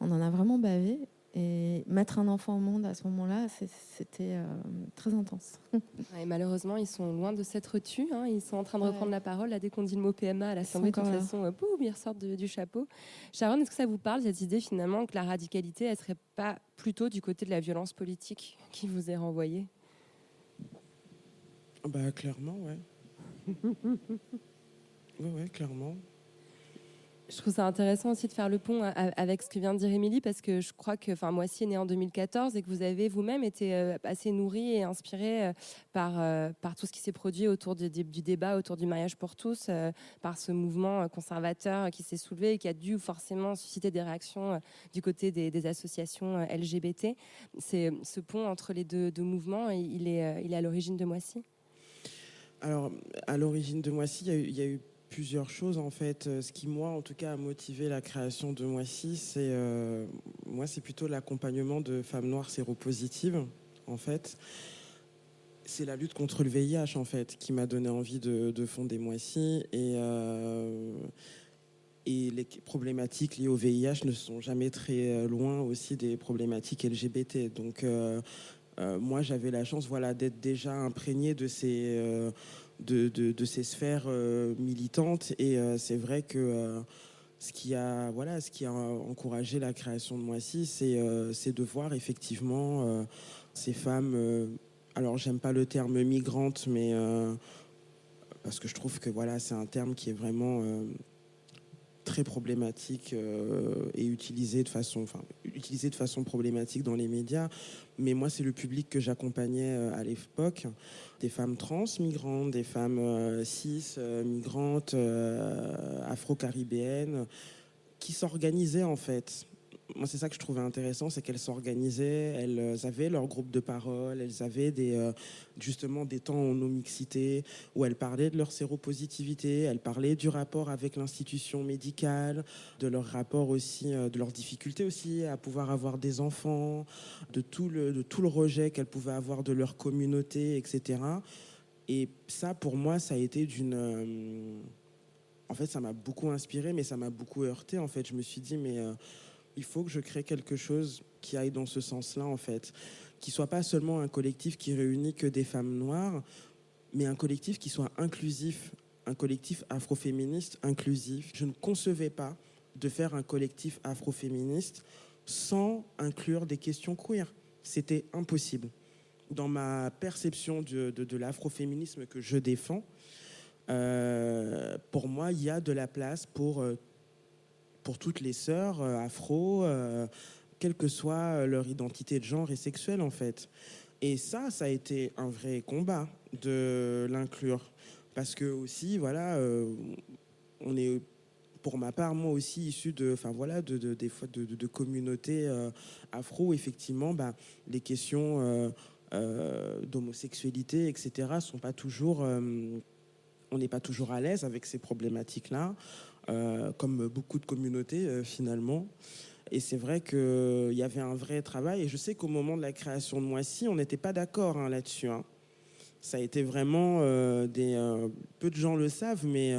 on en a vraiment bavé. Et mettre un enfant au monde à ce moment-là, c'était très intense. Et malheureusement, ils sont loin de s'être tus. Ils sont en train de reprendre la parole. Là, dès qu'on dit le mot PMA à l'Assemblée, de toute façon, boum, ils ressortent du chapeau. Sharon, est-ce que ça vous parle, cette idée finalement que la radicalité, elle ne serait pas plutôt du côté de la violence politique qui vous est renvoyée ? Clairement, ouais. Ouais, clairement. Je trouve ça intéressant aussi de faire le pont avec ce que vient de dire Émilie, parce que je crois que Moissy est né en 2014 et que vous avez vous-même été assez nourri et inspiré par tout ce qui s'est produit autour du débat autour du mariage pour tous, par ce mouvement conservateur qui s'est soulevé et qui a dû forcément susciter des réactions du côté des associations LGBT. C'est ce pont entre les deux mouvements, il est à l'origine de Moissy. Alors, à l'origine de Moissy, il y a eu plusieurs choses en fait. Ce qui, moi, en tout cas, a motivé la création de Moissy, c'est plutôt l'accompagnement de femmes noires séropositives, en fait. C'est la lutte contre le VIH, en fait, qui m'a donné envie de fonder Moissy. Et les problématiques liées au VIH ne sont jamais très loin aussi des problématiques LGBT. Donc, moi, j'avais la chance, d'être déjà imprégnée de ces sphères militantes. Et c'est vrai que ce qui a encouragé la création de Moissy, c'est de voir effectivement ces femmes. Alors, j'aime pas le terme migrante, mais parce que je trouve que c'est un terme qui est vraiment très problématique et utilisé de façon problématique dans les médias. Mais moi, c'est le public que j'accompagnais à l'époque, des femmes trans migrantes, des femmes cis migrantes, afro-caribéennes, qui s'organisaient en fait. Moi, c'est ça que je trouvais intéressant, c'est qu'elles s'organisaient, elles avaient leur groupe de parole, elles avaient justement des temps en non-mixité où elles parlaient de leur séropositivité, elles parlaient du rapport avec l'institution médicale, de leur rapport aussi, de leurs difficultés aussi à pouvoir avoir des enfants, de tout le rejet qu'elles pouvaient avoir de leur communauté, etc. Et ça, pour moi, ça a été en fait, ça m'a beaucoup inspiré, mais ça m'a beaucoup heurté. En fait, je me suis dit, mais il faut que je crée quelque chose qui aille dans ce sens-là, en fait. Qui soit pas seulement un collectif qui réunit que des femmes noires, mais un collectif qui soit inclusif, un collectif afroféministe inclusif. Je ne concevais pas de faire un collectif afroféministe sans inclure des questions queer. C'était impossible. Dans ma perception de l'afroféminisme que je défends, pour moi, il y a de la place pour toutes les sœurs afro, quelle que soit leur identité de genre et sexuelle, en fait. Et ça a été un vrai combat de l'inclure. Parce que aussi, on est, pour ma part, moi aussi, issu des fois de communautés afro. Effectivement, les questions d'homosexualité, etc., sont pas toujours... on n'est pas toujours à l'aise avec ces problématiques-là. Comme beaucoup de communautés finalement. Et c'est vrai qu'il y avait un vrai travail. Et je sais qu'au moment de la création de Moissy, on n'était pas d'accord là-dessus. Ça a été vraiment peu de gens le savent, mais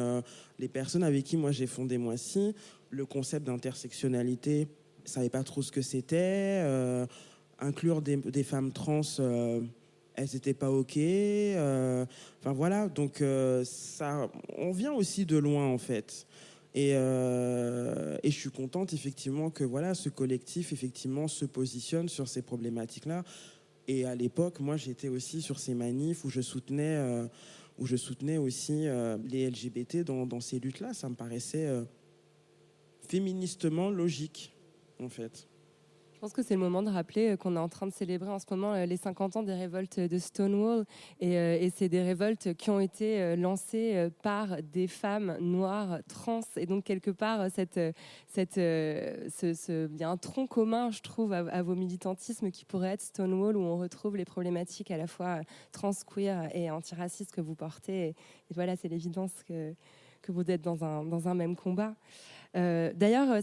les personnes avec qui moi j'ai fondé Moissy, le concept d'intersectionnalité, ne savaient pas trop ce que c'était. Inclure des femmes trans, elles n'étaient pas OK. Donc ça, on vient aussi de loin en fait. Et je suis contente effectivement que ce collectif effectivement se positionne sur ces problématiques-là. Et à l'époque, moi, j'étais aussi sur ces manifs où je soutenais aussi les LGBT dans ces luttes-là. Ça me paraissait féministement logique, en fait. Je pense que c'est le moment de rappeler qu'on est en train de célébrer en ce moment les 50 ans des révoltes de Stonewall. Et c'est des révoltes qui ont été lancées par des femmes noires trans. Et donc, quelque part, il y a un tronc commun, je trouve, à vos militantismes qui pourrait être Stonewall, où on retrouve les problématiques à la fois trans, queer et antiracistes que vous portez. Et voilà, c'est l'évidence que vous êtes dans un même combat. D'ailleurs,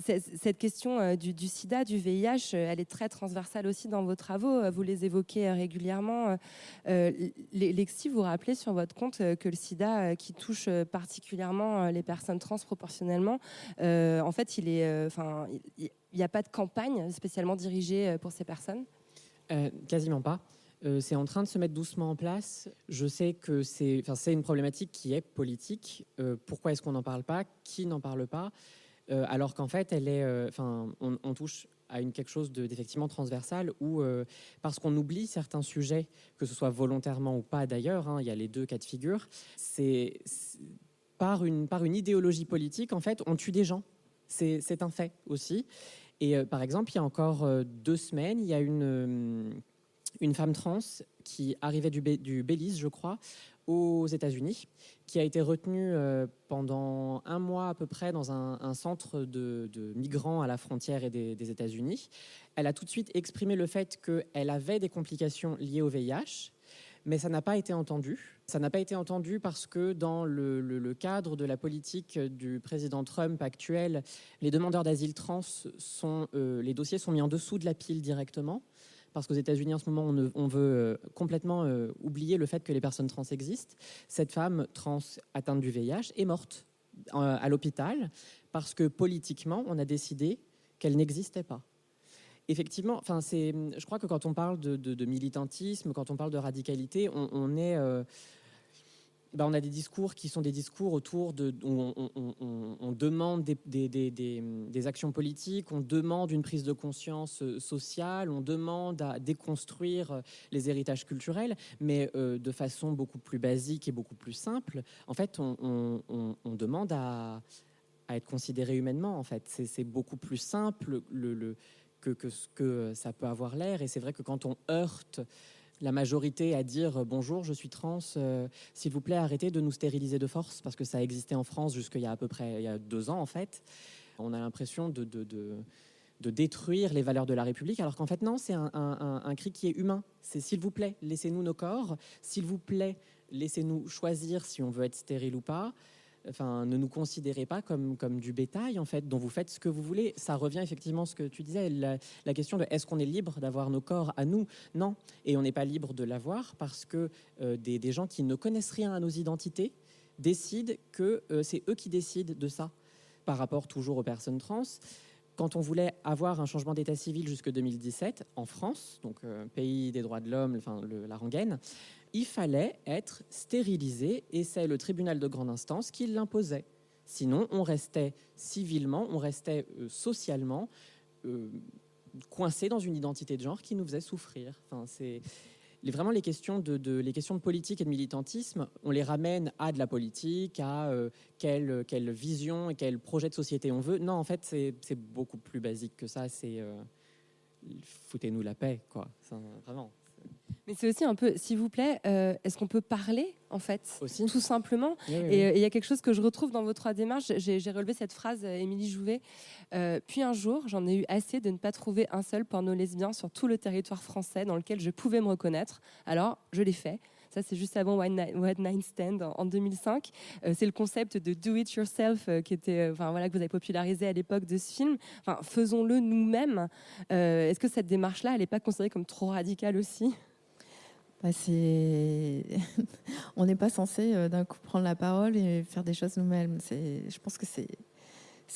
cette question du sida, du VIH, elle est très transversale aussi dans vos travaux. Vous les évoquez régulièrement. Lexi, vous rappelez sur votre compte que le sida, qui touche particulièrement les personnes trans proportionnellement, en fait, il n'y a pas de campagne spécialement dirigée pour ces personnes ? Quasiment pas. C'est en train de se mettre doucement en place. Je sais que c'est une problématique qui est politique. Pourquoi est-ce qu'on n'en parle pas ? Qui n'en parle pas ? Alors qu'en fait, on touche à quelque chose d'effectivement transversal où, parce qu'on oublie certains sujets, que ce soit volontairement ou pas d'ailleurs, il y a les deux cas de figure, par une idéologie politique, en fait, on tue des gens. C'est un fait aussi. Et par exemple, il y a encore 2 semaines, il y a une femme trans qui arrivait du Belize, je crois, aux États-Unis, qui a été retenue pendant 1 mois à peu près dans un centre de migrants à la frontière des États-Unis. Elle a tout de suite exprimé le fait qu'elle avait des complications liées au VIH, mais ça n'a pas été entendu. Ça n'a pas été entendu parce que dans le cadre de la politique du président Trump actuel, les demandeurs d'asile trans les dossiers sont mis en dessous de la pile directement. Parce qu'aux États-Unis, en ce moment, on veut complètement oublier le fait que les personnes trans existent. Cette femme trans atteinte du VIH est morte à l'hôpital parce que politiquement, on a décidé qu'elle n'existait pas. Effectivement, je crois que quand on parle de militantisme, quand on parle de radicalité, on a des discours qui sont des discours autour où on demande des actions politiques, on demande une prise de conscience sociale, on demande à déconstruire les héritages culturels, mais de façon beaucoup plus basique et beaucoup plus simple. En fait, on demande à être considéré humainement. En fait, c'est beaucoup plus simple que ce que ça peut avoir l'air. Et c'est vrai que quand on heurte la majorité à dire « Bonjour, je suis trans, s'il vous plaît, arrêtez de nous stériliser de force », parce que ça existait en France jusqu'il y a à peu près 2 ans, en fait. On a l'impression de détruire les valeurs de la République, alors qu'en fait, non, c'est un cri qui est humain. C'est « S'il vous plaît, laissez-nous nos corps. S'il vous plaît, laissez-nous choisir si on veut être stérile ou pas. » Enfin, ne nous considérez pas comme du bétail, en fait, dont vous faites ce que vous voulez. Ça revient effectivement à ce que tu disais, la question de est-ce qu'on est libre d'avoir nos corps à nous ? Non, et on n'est pas libre de l'avoir parce que des gens qui ne connaissent rien à nos identités décident que c'est eux qui décident de ça. Par rapport toujours aux personnes trans, quand on voulait avoir un changement d'état civil jusque 2017 en France, donc pays des droits de l'homme, enfin la rengaine, il fallait être stérilisé et c'est le tribunal de grande instance qui l'imposait. Sinon, on restait civilement, on restait socialement coincé dans une identité de genre qui nous faisait souffrir. Enfin, c'est vraiment les questions de politique et de militantisme, on les ramène à de la politique, à quelle vision et quel projet de société on veut. Non, en fait, c'est beaucoup plus basique que ça. C'est foutez-nous la paix, quoi. Vraiment. Mais c'est aussi un peu, s'il vous plaît, est-ce qu'on peut parler, en fait, aussi, tout simplement. Oui. Et il y a quelque chose que je retrouve dans vos 3 démarches. J'ai relevé cette phrase, Émilie Jouvet. Puis un jour, j'en ai eu assez de ne pas trouver un seul porno lesbien sur tout le territoire français dans lequel je pouvais me reconnaître. Alors, je l'ai fait. Ça, c'est juste avant One Night Stand en 2005. C'est le concept de do it yourself qui était, que vous avez popularisé à l'époque de ce film. Enfin, faisons-le nous-mêmes. Est-ce que cette démarche-là, elle n'est pas considérée comme trop radicale aussi ? On n'est pas censé d'un coup prendre la parole et faire des choses nous-mêmes. Je pense que c'est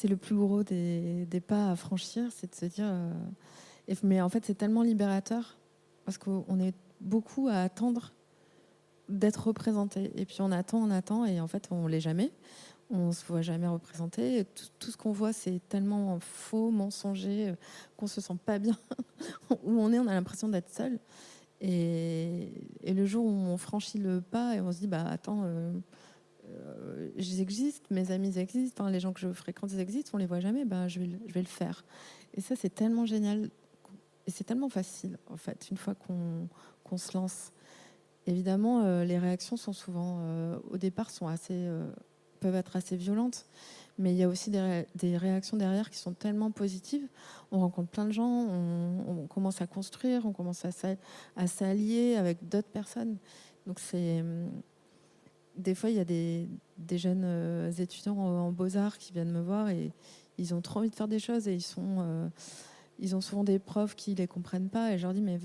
le plus gros des pas à franchir, c'est de se dire... Mais en fait, c'est tellement libérateur parce qu'on est beaucoup à attendre d'être représenté. Et puis on attend et en fait, on ne l'est jamais. On ne se voit jamais représenté. Et tout ce qu'on voit, c'est tellement faux, mensonger, qu'on ne se sent pas bien. Où on a l'impression d'être seul. Et le jour où on franchit le pas et on se dit attends, j'existe, mes amis existent, les gens que je fréquente existent, on les voit jamais, je vais le faire. Et ça, c'est tellement génial et c'est tellement facile en fait une fois qu'on se lance. Évidemment, les réactions sont souvent au départ peuvent être assez violentes. Mais il y a aussi des réactions derrière qui sont tellement positives. On rencontre plein de gens, on commence à construire, on commence à s'allier avec d'autres personnes. Donc des fois, il y a des jeunes étudiants en beaux-arts qui viennent me voir et ils ont trop envie de faire des choses et ils ont souvent des profs qui les comprennent pas et je leur dis mais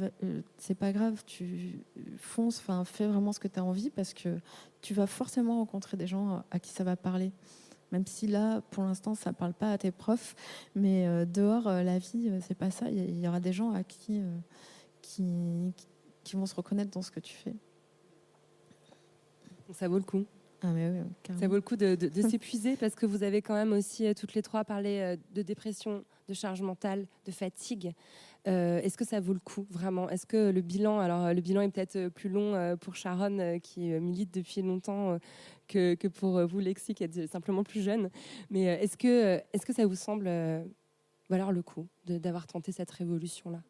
c'est pas grave, tu fonces, fais vraiment ce que tu as envie parce que tu vas forcément rencontrer des gens à qui ça va parler. Même si là, pour l'instant, ça ne parle pas à tes profs, mais dehors, la vie, c'est pas ça. Il y aura des gens à qui vont se reconnaître dans ce que tu fais. Ça vaut le coup. Ah mais oui, carrément. Ça vaut le coup de s'épuiser parce que vous avez quand même aussi toutes les trois parlé de dépression, de charge mentale, de fatigue. Est-ce que ça vaut le coup vraiment? Est-ce que le bilan, alors le bilan est peut-être plus long pour Sharon qui milite depuis longtemps que pour vous Lexi qui êtes simplement plus jeune. Mais est-ce que ça vous semble valoir le coup d'avoir tenté cette révolution-là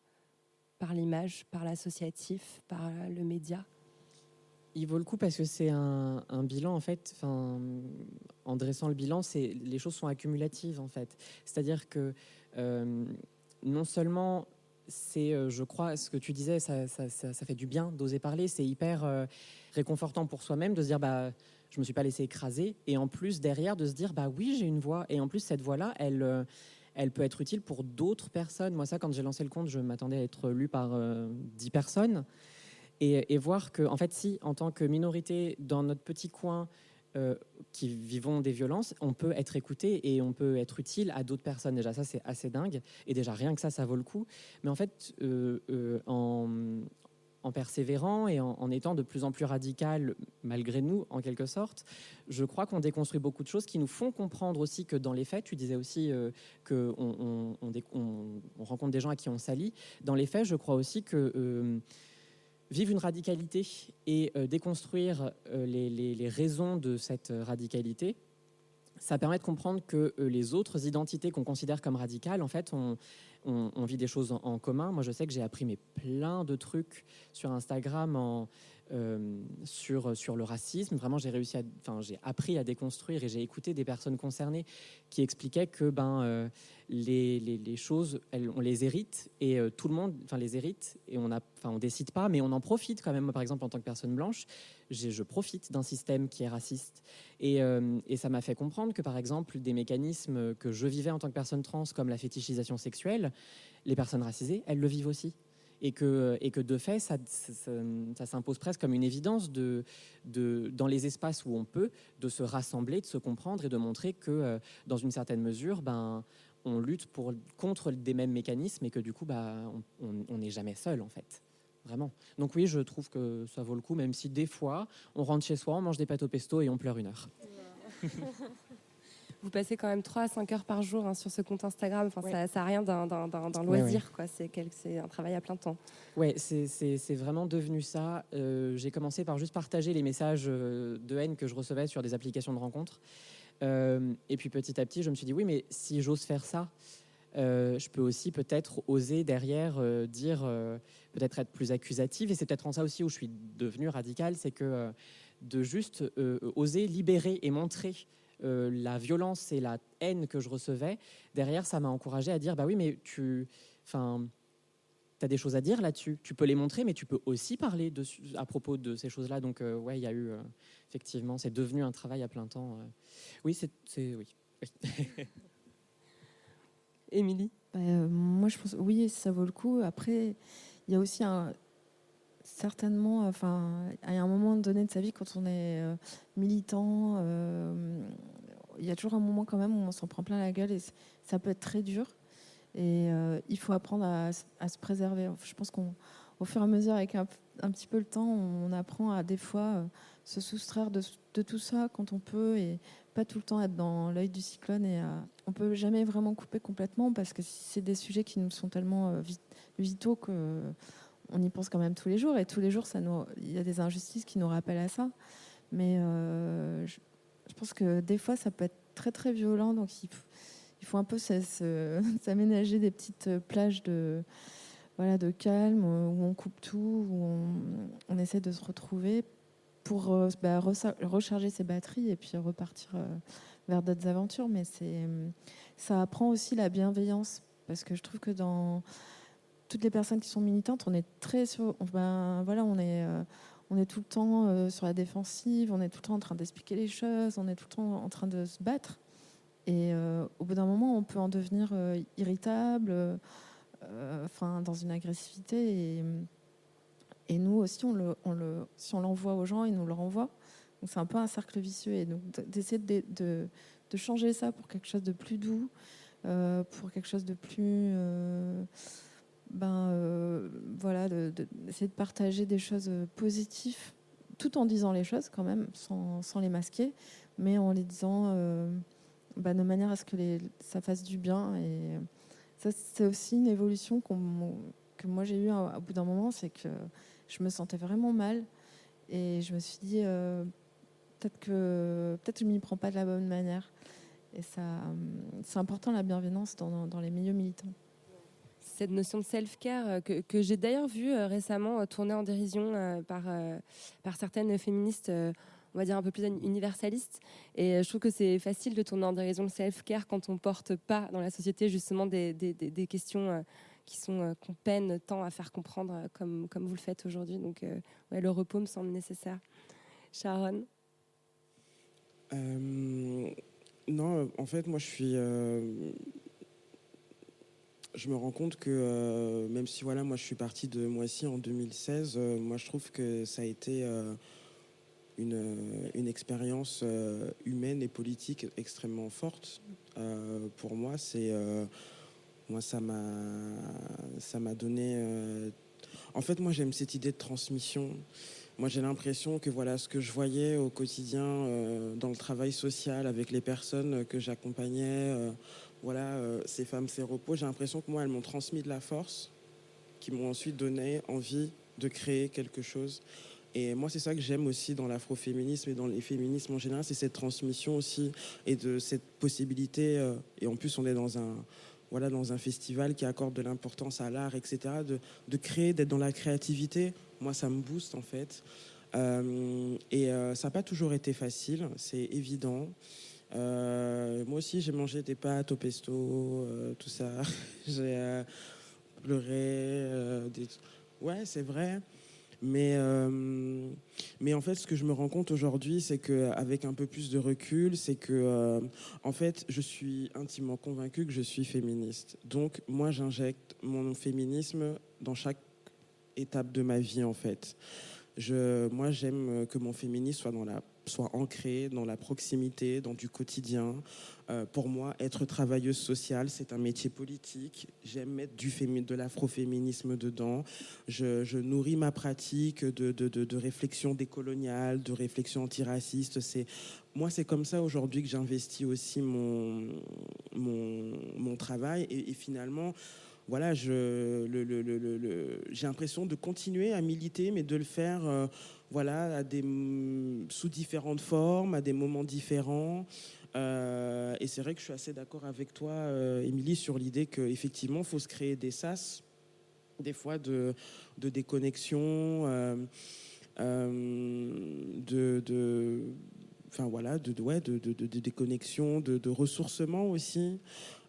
par l'image, par l'associatif, par le média? Il vaut le coup parce que c'est un bilan, en fait. En dressant le bilan, les choses sont accumulatives, en fait. C'est-à-dire que non seulement c'est, je crois, ce que tu disais, ça fait du bien d'oser parler. C'est hyper réconfortant pour soi-même de se dire, bah, je me suis pas laissé écraser. Et en plus, derrière, de se dire, bah oui, j'ai une voix. Et en plus, cette voix-là, elle peut être utile pour d'autres personnes. Moi, ça, quand j'ai lancé le compte, je m'attendais à être lue par 10 personnes. Et voir que, en fait, si, en tant que minorité, dans notre petit coin, qui vivons des violences, on peut être écouté et on peut être utile à d'autres personnes. Déjà, ça, c'est assez dingue. Et déjà, rien que ça vaut le coup. Mais en fait, en persévérant et en étant de plus en plus radical, malgré nous, en quelque sorte, je crois qu'on déconstruit beaucoup de choses qui nous font comprendre aussi que dans les faits, tu disais aussi qu'on rencontre des gens à qui on s'allie. Dans les faits, je crois aussi que vivre une radicalité et déconstruire les raisons de cette radicalité, ça permet de comprendre que les autres identités qu'on considère comme radicales, en fait, on vit des choses en commun. Moi, je sais que j'ai appris plein de trucs sur Instagram sur le racisme. Vraiment, j'ai appris à déconstruire et j'ai écouté des personnes concernées qui expliquaient que les choses, on les hérite et tout le monde les hérite et on décide pas, mais on en profite quand même. Moi, par exemple, en tant que personne blanche, je profite d'un système qui est raciste et ça m'a fait comprendre que, par exemple, des mécanismes que je vivais en tant que personne trans, comme la fétichisation sexuelle, les personnes racisées, elles le vivent aussi. Et que de fait, ça s'impose presque comme une évidence dans les espaces où on peut, de se rassembler, de se comprendre et de montrer que, dans une certaine mesure, on lutte contre des mêmes mécanismes et que du coup, on n'est jamais seul, en fait. Vraiment. Donc oui, je trouve que ça vaut le coup, même si des fois, on rentre chez soi, on mange des pâtes au pesto et on pleure 1 heure. Vous passez quand même 3 à 5 heures par jour sur ce compte Instagram. Enfin, ouais. ça n'a rien d'un loisir, ouais. Quoi. C'est un travail à plein temps. Ouais, c'est vraiment devenu ça. J'ai commencé par juste partager les messages de haine que je recevais sur des applications de rencontres. Et puis petit à petit, je me suis dit, oui, mais si j'ose faire ça, je peux aussi peut-être oser derrière dire, peut-être être plus accusative. Et c'est peut-être en ça aussi où je suis devenue radicale, c'est que de juste oser libérer et montrer la violence et la haine que je recevais, derrière, ça m'a encouragée à dire, bah oui, mais tu as des choses à dire là-dessus. Tu peux les montrer, mais tu peux aussi parler à propos de ces choses-là. Donc, ouais, il y a eu, effectivement, c'est devenu un travail à plein temps. Oui, oui. Émilie? Moi, je pense, oui, ça vaut le coup. Après, il y a aussi certainement, à un moment donné de sa vie, quand on est militant, il y a toujours un moment quand même où on s'en prend plein la gueule et ça peut être très dur. Et il faut apprendre à se préserver. Je pense qu'au fur et à mesure, avec un petit peu le temps, on apprend à des fois se soustraire de tout ça quand on peut et pas tout le temps être dans l'œil du cyclone. Et on peut jamais vraiment couper complètement parce que c'est des sujets qui nous sont tellement vitaux que on y pense quand même tous les jours. Et tous les jours, il y a des injustices qui nous rappellent à ça. Mais je pense que des fois, ça peut être très très violent. Donc il faut un peu s'aménager des petites plages de calme où on coupe tout, où on essaie de se retrouver pour recharger ses batteries et puis repartir vers d'autres aventures. Mais ça apprend aussi la bienveillance parce que je trouve que dans toutes les personnes qui sont militantes, on est très on est tout le temps sur la défensive, on est tout le temps en train d'expliquer les choses, on est tout le temps en train de se battre. Et au bout d'un moment, on peut en devenir irritable, dans une agressivité. Et nous aussi, si on l'envoie aux gens, ils nous le renvoient. Donc c'est un peu un cercle vicieux. Et donc d'essayer de changer ça pour quelque chose de plus doux, pour quelque chose de plus... d'essayer de partager des choses positives tout en disant les choses quand même, sans les masquer, mais en les disant de manière à ce que ça fasse du bien. Et ça, c'est aussi une évolution que moi j'ai eue au bout d'un moment, c'est que je me sentais vraiment mal et je me suis dit peut-être que je m'y prends pas de la bonne manière. Et ça, c'est important, la bienveillance dans les milieux militants. Cette notion de self-care que j'ai d'ailleurs vue récemment tourner en dérision par certaines féministes, on va dire un peu plus universalistes. Et je trouve que c'est facile de tourner en dérision le self-care quand on ne porte pas dans la société justement des questions qu'on peine tant à faire comprendre comme vous le faites aujourd'hui. Donc le repos me semble nécessaire. Sharon? Non, en fait, moi, je me rends compte que même si moi je suis partie de Moissy en 2016, moi je trouve que ça a été une expérience humaine et politique extrêmement forte. Pour moi, ça m'a donné. En fait, moi j'aime cette idée de transmission. Moi, j'ai l'impression que ce que je voyais au quotidien dans le travail social avec les personnes que j'accompagnais, ces femmes, ces repos, j'ai l'impression que moi, elles m'ont transmis de la force, qui m'ont ensuite donné envie de créer quelque chose. Et moi, c'est ça que j'aime aussi dans l'afroféminisme et dans les féminismes en général, c'est cette transmission aussi et de cette possibilité. Et en plus, on est dans un festival qui accorde de l'importance à l'art, etc., de créer, d'être dans la créativité. Moi, ça me booste, en fait. Ça n'a pas toujours été facile, c'est évident. Moi aussi, j'ai mangé des pâtes au pesto, tout ça. J'ai pleuré. Ouais, c'est vrai. Mais en fait, ce que je me rends compte aujourd'hui, c'est qu'avec un peu plus de recul, c'est que, en fait, je suis intimement convaincue que je suis féministe. Donc, moi, j'injecte mon féminisme dans chaque étape de ma vie, en fait. Moi, j'aime que mon féminisme soit ancré dans la proximité, dans du quotidien. Pour moi, être travailleuse sociale, c'est un métier politique. J'aime mettre de l'afroféminisme dedans. Je nourris ma pratique de réflexion décoloniale, de réflexion antiraciste. Moi, c'est comme ça aujourd'hui que j'investis aussi mon travail. Et finalement, j'ai l'impression de continuer à militer, mais de le faire sous différentes formes, à des moments différents. Et c'est vrai que je suis assez d'accord avec toi, Émilie, sur l'idée qu'effectivement, il faut se créer des sas, des fois de déconnexion, de déconnexion, de ressourcement aussi.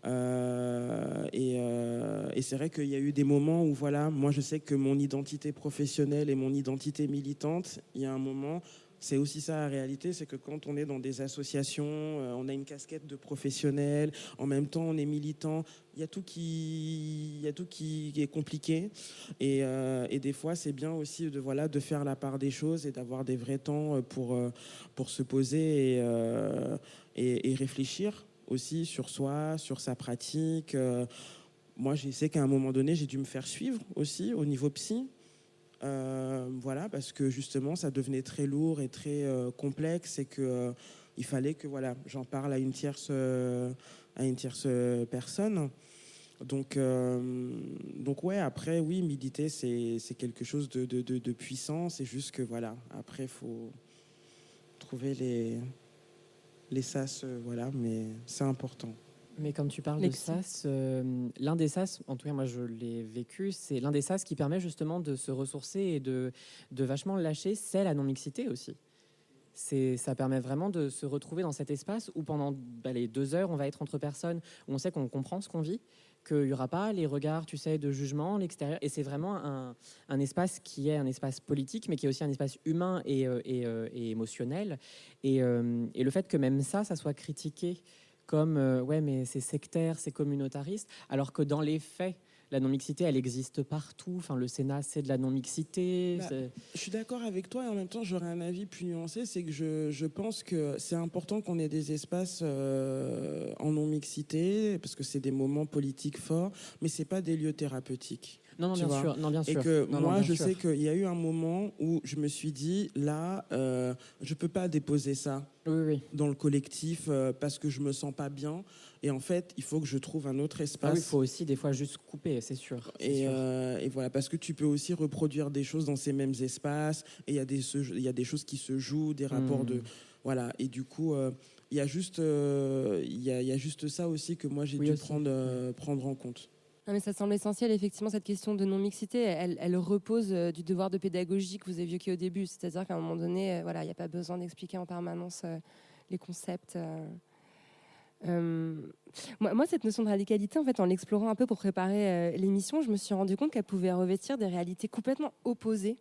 Et c'est vrai qu'il y a eu des moments où moi je sais que mon identité professionnelle et mon identité militante, il y a un moment, c'est aussi ça la réalité, c'est que quand on est dans des associations, on a une casquette de professionnel, en même temps on est militant, il y a tout qui est compliqué, et des fois c'est bien aussi de faire la part des choses et d'avoir des vrais temps pour se poser et réfléchir aussi sur soi, sur sa pratique. Moi, je sais qu'à un moment donné, j'ai dû me faire suivre aussi au niveau psy. Parce que justement, ça devenait très lourd et très complexe et que il fallait que j'en parle à une tierce personne. Donc après, oui, militer, c'est quelque chose de puissant. C'est juste que après, il faut trouver les sas, mais c'est important. Mais quand tu parles de sas, l'un des sas, en tout cas moi je l'ai vécu, c'est l'un des sas qui permet justement de se ressourcer et de vachement lâcher, c'est la non-mixité aussi. Ça permet vraiment de se retrouver dans cet espace où pendant les 2 heures, on va être entre personnes, où on sait qu'on comprend ce qu'on vit, qu'il n'y aura pas les regards, de jugement, l'extérieur. Et c'est vraiment un espace qui est un espace politique, mais qui est aussi un espace humain et émotionnel. Et le fait que même ça soit critiqué comme mais c'est sectaire, c'est communautariste, alors que dans les faits, la non-mixité, elle existe partout. Enfin, le Sénat, c'est de la non-mixité. Je suis d'accord avec toi et en même temps, j'aurais un avis plus nuancé. C'est que je pense que c'est important qu'on ait des espaces en non-mixité parce que c'est des moments politiques forts, mais c'est pas des lieux thérapeutiques. Non, tu bien vois. sûr. Non, bien Et sûr. que Non, moi, bien je sûr. sais qu'il y a eu un moment où je me suis dit, là, je peux pas déposer ça Oui. dans le collectif parce que je me sens pas bien. Et en fait, il faut que je trouve un autre Ah espace. oui, il faut aussi des fois juste couper, c'est sûr. Et voilà, parce que tu peux aussi reproduire des choses dans ces mêmes espaces. Et il y a des choses qui se jouent, des rapports de... Voilà, et du coup, il y a juste ça aussi que moi, j'ai Oui, dû aussi. prendre en compte. Non, mais ça semble essentiel, effectivement, cette question de non-mixité, elle repose du devoir de pédagogie que vous évoquiez au début. C'est-à-dire qu'à un moment donné, voilà, il n'y a pas besoin d'expliquer en permanence les concepts. Moi, cette notion de radicalité, en fait, en l'explorant un peu pour préparer l'émission, je me suis rendu compte qu'elle pouvait revêtir des réalités complètement opposées.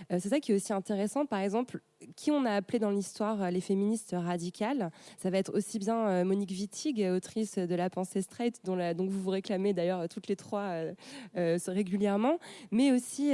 C'est ça qui est aussi intéressant. Par exemple, qui on a appelé dans l'histoire les féministes radicales, ça va être aussi bien Monique Wittig, autrice de La pensée straight, dont vous vous réclamez d'ailleurs toutes les trois régulièrement, mais aussi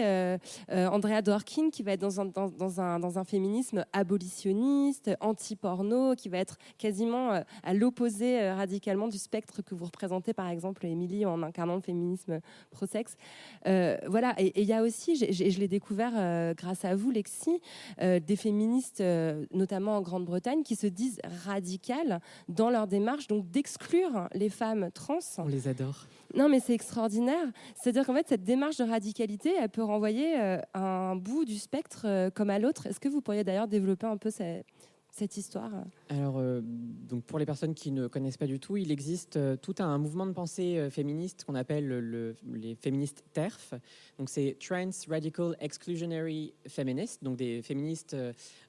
Andrea Dworkin, qui va être dans un féminisme abolitionniste, anti-porno, qui va être quasiment à l'opposé radicalement du spectre que vous représentez, par exemple, Émilie, en incarnant le féminisme pro-sexe. Voilà, et il y a aussi, je l'ai découvert grâce à vous, Lexi, des féministes, notamment en Grande-Bretagne, qui se disent radicales dans leur démarche, donc d'exclure les femmes trans. On les adore. Non, mais c'est extraordinaire. C'est-à-dire qu'en fait, cette démarche de radicalité, elle peut renvoyer à un bout du spectre comme à l'autre. Est-ce que vous pourriez d'ailleurs développer un peu cette histoire? Alors, donc pour les personnes qui ne connaissent pas du tout, il existe tout un mouvement de pensée féministe qu'on appelle les féministes TERF. Donc, c'est Trans Radical Exclusionary Feminists, donc des féministes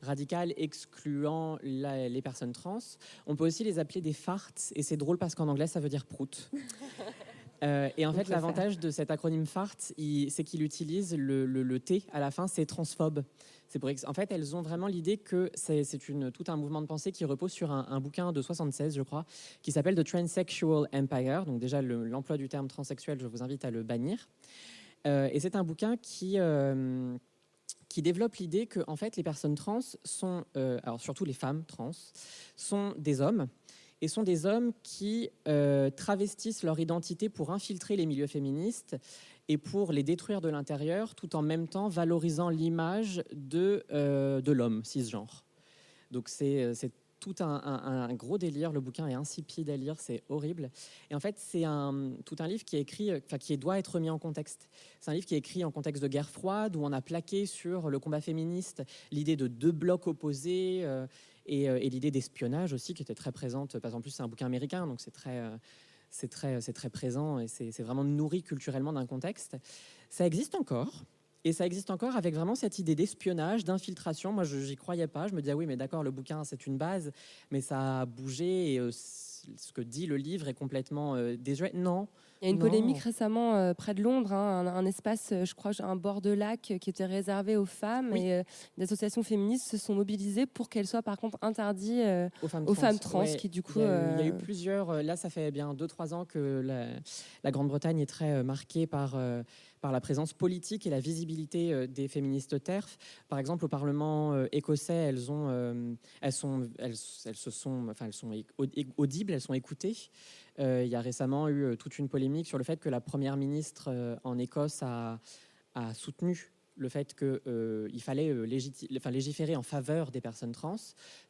radicales excluant les personnes trans. On peut aussi les appeler des farts, et c'est drôle parce qu'en anglais, ça veut dire prout. Et en fait, l'avantage de cet acronyme FART, c'est qu'il utilise le T à la fin, c'est transphobe. En fait, elles ont vraiment l'idée que c'est tout un mouvement de pensée qui repose sur un bouquin de 76, je crois, qui s'appelle The Transsexual Empire. Donc déjà, l'emploi du terme transsexuel, je vous invite à le bannir. Et c'est un bouquin qui développe l'idée que en fait, les personnes trans sont, alors surtout les femmes trans, sont des hommes. Et sont des hommes qui travestissent leur identité pour infiltrer les milieux féministes et pour les détruire de l'intérieur, tout en même temps valorisant l'image de l'homme cisgenre. Donc c'est tout un gros délire. Le bouquin est insipide à lire, c'est horrible. Et en fait, c'est tout un livre qui est écrit, qui doit être mis en contexte. C'est un livre qui est écrit en contexte de guerre froide, où on a plaqué sur le combat féministe l'idée de deux blocs opposés. Et l'idée d'espionnage aussi qui était très présente, parce qu'en plus c'est un bouquin américain, donc c'est très présent et c'est vraiment nourri culturellement d'un contexte. Ça existe encore, et ça existe encore avec vraiment cette idée d'espionnage, d'infiltration. Moi, j'y croyais pas, je me disais oui, mais d'accord, le bouquin c'est une base, mais ça a bougé et ce que dit le livre est complètement désuet. Non. Il y a une polémique récemment près de Londres, un espace, je crois, un bord de lac qui était réservé aux femmes. Oui. Et des associations féministes se sont mobilisées pour qu'elle soit par contre interdite aux femmes trans. Ouais. Qui, du coup, il y a eu plusieurs. Là, ça fait bien 2-3 ans que la Grande-Bretagne est très marquée par la présence politique et la visibilité des féministes TERF. Par exemple, au Parlement écossais, elles sont audibles, elles sont écoutées. Il y a récemment eu toute une polémique sur le fait que la première ministre en Écosse a soutenu le fait qu'il fallait légiférer en faveur des personnes trans.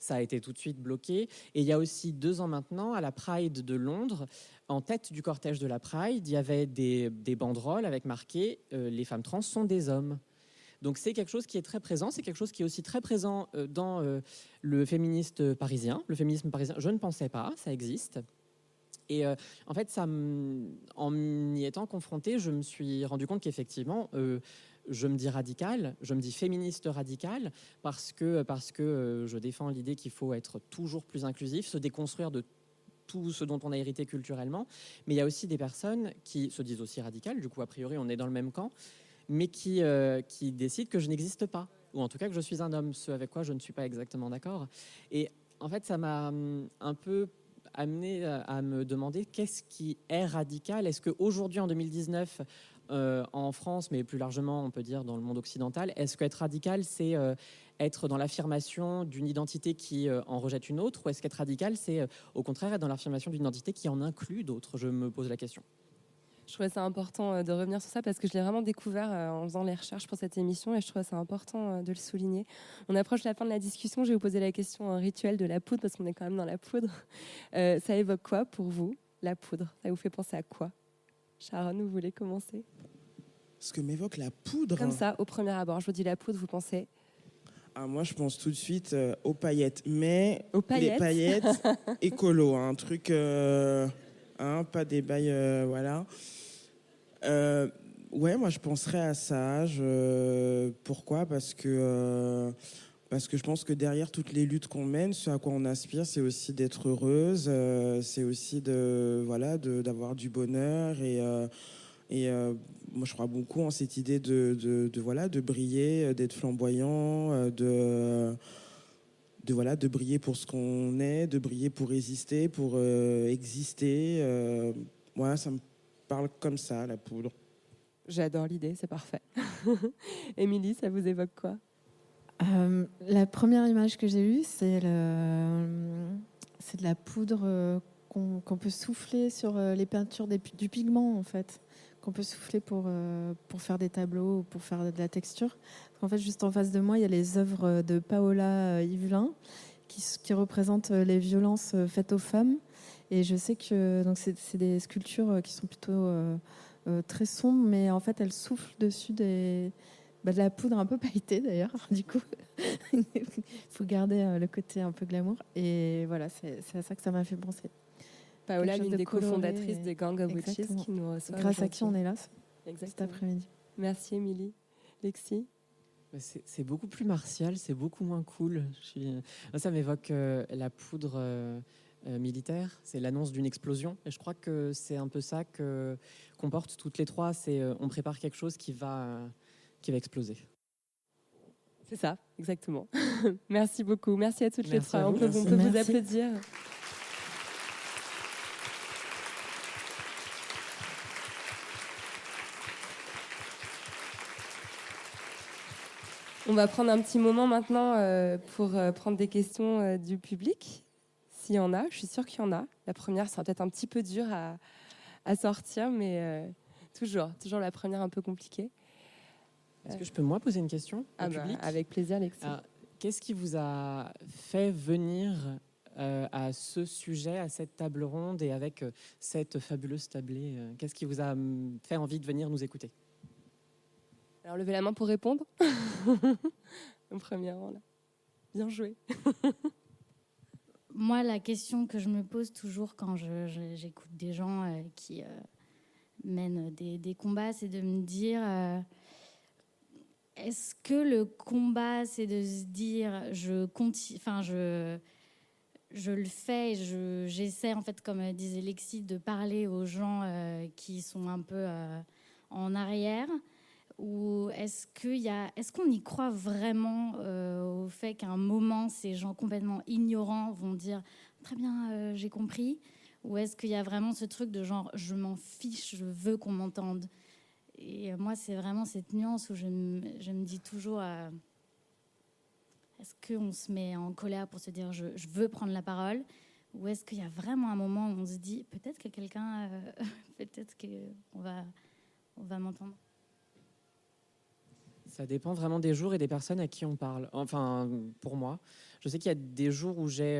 Ça a été tout de suite bloqué. Et il y a aussi 2 ans maintenant, à la Pride de Londres, en tête du cortège de la Pride, il y avait des banderoles avec marqué « Les femmes trans sont des hommes ». Donc c'est quelque chose qui est très présent, c'est quelque chose qui est aussi très présent dans le féminisme parisien. Le féminisme parisien, je ne pensais pas, ça existe. Et en fait, en y étant confrontée, je me suis rendu compte qu'effectivement, je me dis radicale, je me dis féministe radicale, parce que je défends l'idée qu'il faut être toujours plus inclusif, se déconstruire de tout ce dont on a hérité culturellement. Mais il y a aussi des personnes qui se disent aussi radicales, du coup, a priori, on est dans le même camp, mais qui décident que je n'existe pas, ou en tout cas que je suis un homme, ce avec quoi je ne suis pas exactement d'accord. Et en fait, ça m'a un peu amené à me demander qu'est-ce qui est radical. Est-ce qu'aujourd'hui, en 2019, en France, mais plus largement, on peut dire dans le monde occidental, est-ce qu'être radical, c'est être dans l'affirmation d'une identité qui en rejette une autre, ou est-ce qu'être radical, c'est au contraire être dans l'affirmation d'une identité qui en inclut d'autres? Je me pose la question. Je trouvais ça important de revenir sur ça parce que je l'ai vraiment découvert en faisant les recherches pour cette émission et je trouvais ça important de le souligner. On approche la fin de la discussion. Je vais vous poser la question un rituel de la poudre parce qu'on est quand même dans la poudre. Ça évoque quoi pour vous, la poudre? Ça vous fait penser à quoi? Sharon, vous voulez commencer? Ce que m'évoque la poudre. Comme ça, au premier abord, je vous dis la poudre, vous pensez? Moi, je pense tout de suite aux paillettes. Mais Aux paillettes. les paillettes écolo, un truc, pas des bails, voilà. Ouais, moi, je penserais à ça. Pourquoi ? Parce que je pense que derrière toutes les luttes qu'on mène, ce à quoi on aspire, c'est aussi d'être heureuse, c'est aussi d'avoir du bonheur et moi, je crois beaucoup en cette idée de briller, d'être flamboyant, de briller pour ce qu'on est, de briller pour résister, pour exister. Voilà, ça me parle comme ça, la poudre. J'adore l'idée, c'est parfait. Émilie, ça vous évoque quoi? La première image que j'ai eue, c'est de la poudre qu'on peut souffler sur les peintures du pigment, en fait, qu'on peut souffler pour faire des tableaux ou pour faire de la texture. En fait, juste en face de moi, il y a les œuvres de Paola Yvelin qui représentent les violences faites aux femmes. Et je sais que c'est des sculptures qui sont plutôt très sombres, mais en fait, elles soufflent dessus de la poudre un peu pailletée d'ailleurs, du coup. Il faut garder le côté un peu glamour. Et voilà, c'est à ça que ça m'a fait penser. Paola, l'une des cofondatrices de Gang of Witches, Exactement. qui nous reçoit Grâce à aujourd'hui. qui on est là cet après-midi. Merci Émilie. Lexi? C'est beaucoup plus martial, c'est beaucoup moins cool. Moi, ça m'évoque la poudre militaire, c'est l'annonce d'une explosion. Et je crois que c'est un peu ça qu'on porte toutes les trois, c'est on prépare quelque chose qui va exploser. C'est ça, exactement. Merci beaucoup. Merci à toutes les Merci trois. à On vous. peut vous Merci. applaudir. On va prendre un petit moment maintenant pour prendre des questions du public. S'il y en a, je suis sûre qu'il y en a. La première sera peut-être un petit peu dure à sortir, mais toujours la première un peu compliquée. Est-ce que je peux moi poser une question au public? Avec plaisir, Lexi. Qu'est-ce qui vous a fait venir à ce sujet, à cette table ronde et avec cette fabuleuse tablée qu'est-ce qui vous a fait envie de venir nous écouter? Alors, levez la main pour répondre. Au premier rang, là. Bien joué. Moi, la question que je me pose toujours quand j'écoute des gens qui mènent des combats, c'est de me dire est-ce que le combat, c'est de se dire je le fais, j'essaie, en fait, comme disait Lexi, de parler aux gens qui sont un peu en arrière? Ou est-ce qu'on y croit vraiment au fait qu'à un moment, ces gens complètement ignorants vont dire « Très bien, j'ai compris » ou est-ce qu'il y a vraiment ce truc de genre « Je m'en fiche, je veux qu'on m'entende » Et moi, c'est vraiment cette nuance où je me dis toujours est-ce qu'on se met en colère pour se dire « Je veux prendre la parole » ou est-ce qu'il y a vraiment un moment où on se dit « Peut-être que quelqu'un, peut-être qu'on va m'entendre » Ça dépend vraiment des jours et des personnes à qui on parle. Enfin, pour moi, je sais qu'il y a des jours où j'ai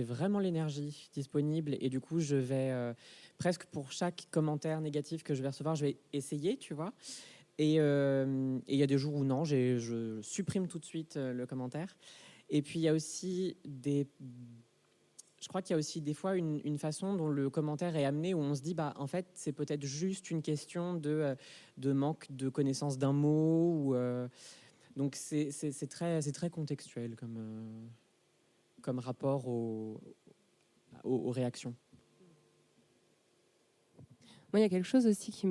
vraiment l'énergie disponible et du coup, je vais presque pour chaque commentaire négatif que je vais recevoir, je vais essayer, tu vois. Et il y a des jours où non, je supprime tout de suite le commentaire. Et puis, il y a aussi je crois qu'il y a aussi des fois une façon dont le commentaire est amené où on se dit en fait c'est peut-être juste une question de manque de connaissance d'un mot donc c'est très contextuel comme rapport aux réactions. Moi, il y a quelque chose aussi qui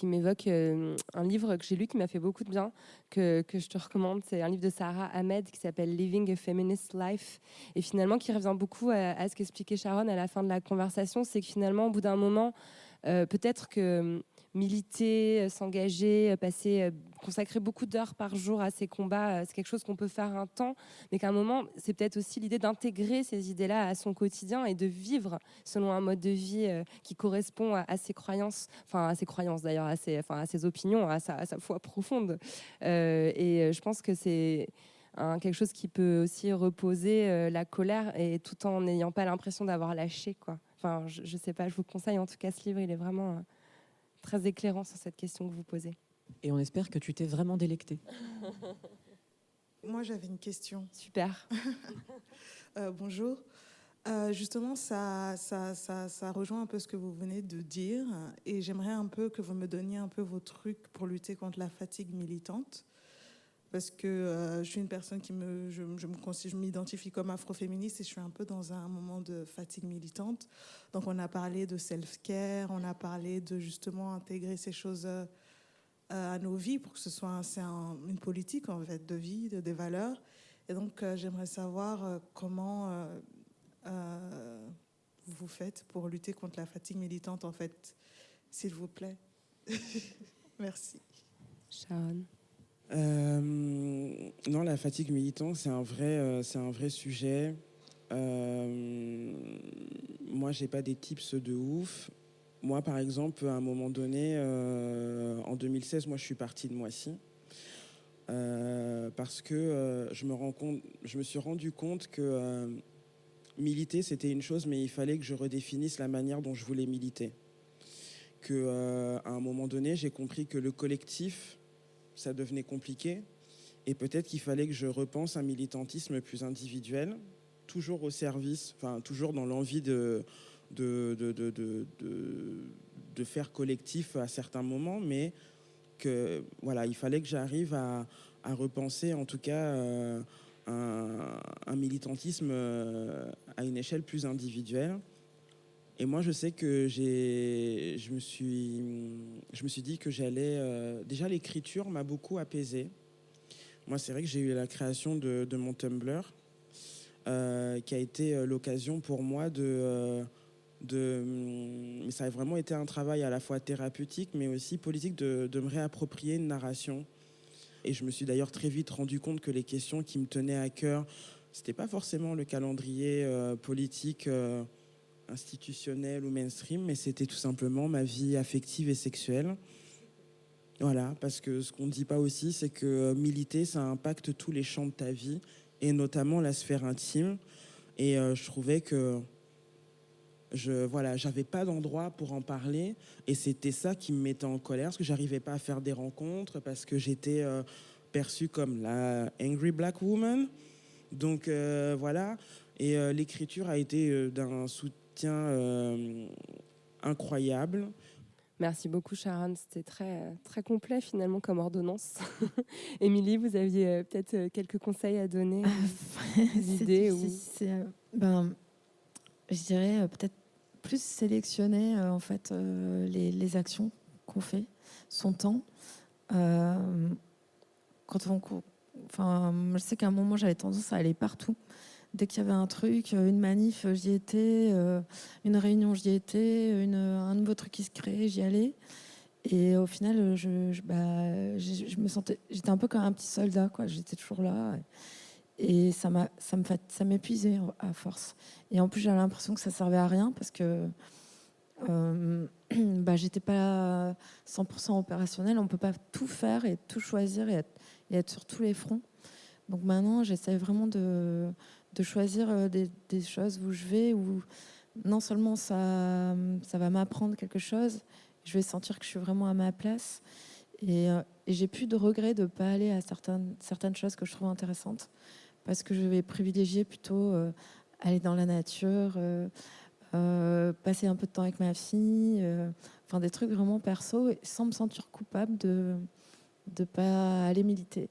m'évoque un livre que j'ai lu qui m'a fait beaucoup de bien, que je te recommande. C'est un livre de Sarah Ahmed qui s'appelle Living a Feminist Life et finalement qui revient beaucoup à ce qu'expliquait Sharon à la fin de la conversation. C'est que finalement, au bout d'un moment, peut-être que militer, s'engager, consacrer beaucoup d'heures par jour à ces combats, c'est quelque chose qu'on peut faire un temps, mais qu'à un moment, c'est peut-être aussi l'idée d'intégrer ces idées-là à son quotidien et de vivre selon un mode de vie qui correspond à ses croyances, enfin à ses croyances d'ailleurs, à ses opinions, à sa foi profonde. Et je pense que c'est quelque chose qui peut aussi reposer la colère et tout en n'ayant pas l'impression d'avoir lâché, quoi. Enfin, je sais pas, je vous conseille en tout cas ce livre, il est vraiment très éclairant sur cette question que vous posez. Et on espère que tu t'es vraiment délecté. Moi, j'avais une question. Super. Bonjour. Justement, ça rejoint un peu ce que vous venez de dire. Et j'aimerais un peu que vous me donniez un peu vos trucs pour lutter contre la fatigue militante. Parce que je suis une personne je m'identifie comme afroféministe et je suis un peu dans un moment de fatigue militante. Donc on a parlé de self-care, on a parlé de justement intégrer ces choses à nos vies pour que ce soit une politique en fait de vie, des valeurs. Et donc j'aimerais savoir comment vous faites pour lutter contre la fatigue militante en fait, s'il vous plaît. Merci. Sharon. Non, la fatigue militante, c'est un vrai sujet. Moi, j'ai pas des tips de ouf. Moi, par exemple, à un moment donné, en 2016, moi, je suis partie de Moissy parce que je me suis rendu compte que militer, c'était une chose, mais il fallait que je redéfinisse la manière dont je voulais militer. À un moment donné, j'ai compris que le collectif, ça devenait compliqué et peut-être qu'il fallait que je repense un militantisme plus individuel, toujours au service, enfin toujours dans l'envie de faire collectif à certains moments, mais que voilà, il fallait que j'arrive à repenser en tout cas un militantisme à une échelle plus individuelle. Et moi, je sais que je me suis dit que j'allais... déjà, l'écriture m'a beaucoup apaisé. Moi, c'est vrai que j'ai eu la création de mon Tumblr, qui a été l'occasion pour moi mais ça a vraiment été un travail à la fois thérapeutique, mais aussi politique, de me réapproprier une narration. Et je me suis d'ailleurs très vite rendu compte que les questions qui me tenaient à cœur, c'était pas forcément le calendrier politique... institutionnel ou mainstream, mais c'était tout simplement ma vie affective et sexuelle. Voilà, parce que ce qu'on ne dit pas aussi, c'est que militer, ça impacte tous les champs de ta vie, et notamment la sphère intime. Et je trouvais que j'avais pas d'endroit pour en parler, et c'était ça qui me mettait en colère, parce que j'arrivais pas à faire des rencontres, parce que j'étais perçue comme la angry black woman. Donc voilà, et l'écriture a été d'un soutien incroyable. Merci beaucoup Sharon, c'était très, très complet finalement comme ordonnance. Émilie, vous aviez peut-être quelques conseils à donner, des idées je dirais peut-être plus sélectionner en fait les actions qu'on fait, son temps. Je sais qu'à un moment j'avais tendance à aller partout. Dès qu'il y avait un truc, une manif, j'y étais, une réunion, j'y étais, un nouveau truc qui se créait, j'y allais. Et au final, je me sentais, j'étais un peu comme un petit soldat, quoi. J'étais toujours là. Et ça m'épuisait à force. Et en plus, j'avais l'impression que ça servait à rien parce que j'étais pas 100% opérationnelle. On peut pas tout faire et tout choisir et être sur tous les fronts. Donc maintenant, j'essaie vraiment de choisir des choses où je vais, où non seulement ça va m'apprendre quelque chose, je vais sentir que je suis vraiment à ma place. Et j'ai plus de regrets de ne pas aller à certaines choses que je trouve intéressantes, parce que je vais privilégier plutôt aller dans la nature, passer un peu de temps avec ma fille, des trucs vraiment perso, sans me sentir coupable de ne pas aller militer.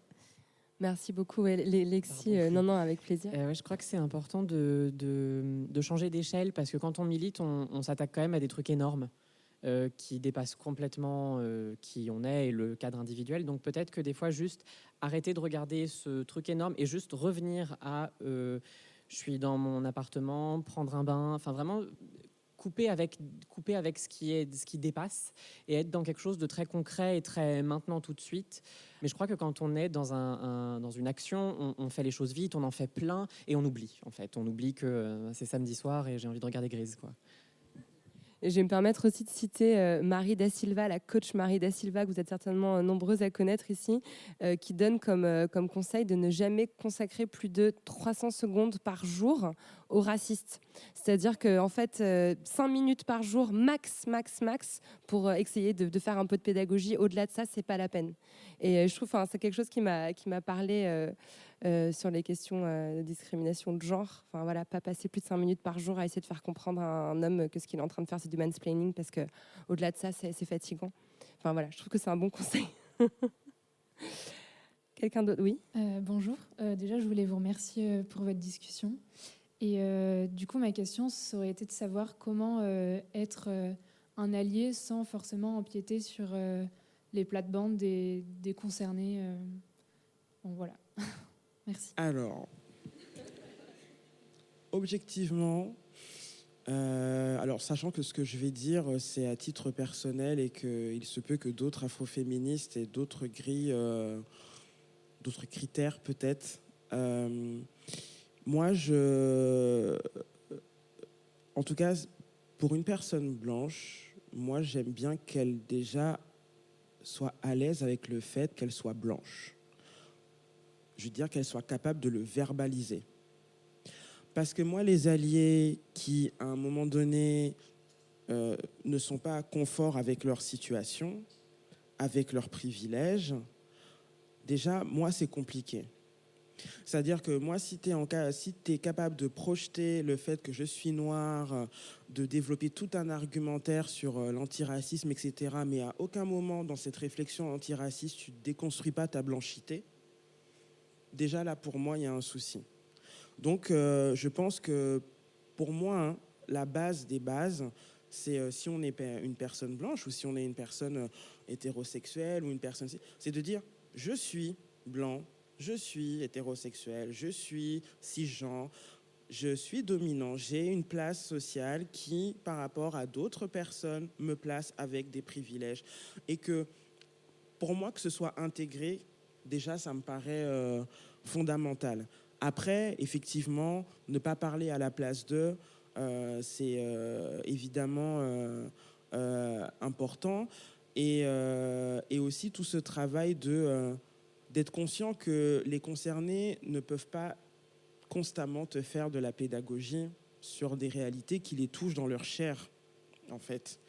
Merci beaucoup, Lexi. Non, avec plaisir. Je crois que c'est important de changer d'échelle, parce que quand on milite, on s'attaque quand même à des trucs énormes qui dépassent complètement qui on est et le cadre individuel. Donc peut-être que des fois, juste arrêter de regarder ce truc énorme et juste revenir à je suis dans mon appartement, prendre un bain, vraiment couper avec ce qui dépasse et être dans quelque chose de très concret et très maintenant tout de suite. Mais je crois que quand on est dans une action, on fait les choses vite, on en fait plein et on oublie en fait. On oublie que c'est samedi soir et j'ai envie de regarder Grise, quoi. Et je vais me permettre aussi de citer Marie Da Silva, la coach Marie Da Silva, que vous êtes certainement nombreuses à connaître ici, qui donne comme conseil de ne jamais consacrer plus de 300 secondes par jour aux racistes. C'est-à-dire qu'en fait, 5 minutes par jour, max, pour essayer de faire un peu de pédagogie. Au-delà de ça, c'est pas la peine. Et je trouve, c'est quelque chose qui m'a parlé sur les questions de discrimination de genre. Enfin voilà, pas passer plus de 5 minutes par jour à essayer de faire comprendre à un homme que ce qu'il est en train de faire, c'est du mansplaining, parce que au-delà de ça, c'est fatigant. Enfin voilà, je trouve que c'est un bon conseil. Quelqu'un d'autre? Oui. Bonjour. Déjà, je voulais vous remercier pour votre discussion. Et du coup, ma question, ça aurait été de savoir comment être un allié sans forcément empiéter sur les plates-bandes des concernés. Bon, voilà. Merci. Alors, objectivement, alors sachant que ce que je vais dire, c'est à titre personnel et qu'il se peut que d'autres afroféministes et d'autres grilles, d'autres critères peut-être. Moi, en tout cas, pour une personne blanche, moi, j'aime bien qu'elle déjà soit à l'aise avec le fait qu'elle soit blanche. Je veux dire qu'elle soit capable de le verbaliser. Parce que moi, les alliés qui, à un moment donné, ne sont pas confort avec leur situation, avec leurs privilèges, déjà, moi, c'est compliqué. C'est-à-dire que moi, si tu es capable de projeter le fait que je suis noire, de développer tout un argumentaire sur l'antiracisme, etc., mais à aucun moment dans cette réflexion antiraciste, tu ne déconstruis pas ta blanchité, déjà là, pour moi, il y a un souci. Donc, je pense que pour moi, la base des bases, c'est si on est une personne blanche ou si on est une personne hétérosexuelle ou une personne... C'est de dire, je suis blanc, je suis hétérosexuel, je suis cisgenre, je suis dominant, j'ai une place sociale qui, par rapport à d'autres personnes, me place avec des privilèges. Et que, pour moi, que ce soit intégré, déjà, ça me paraît fondamental. Après, effectivement, ne pas parler à la place d'eux, c'est évidemment important. Et aussi tout ce travail d'être conscient que les concernés ne peuvent pas constamment te faire de la pédagogie sur des réalités qui les touchent dans leur chair, en fait.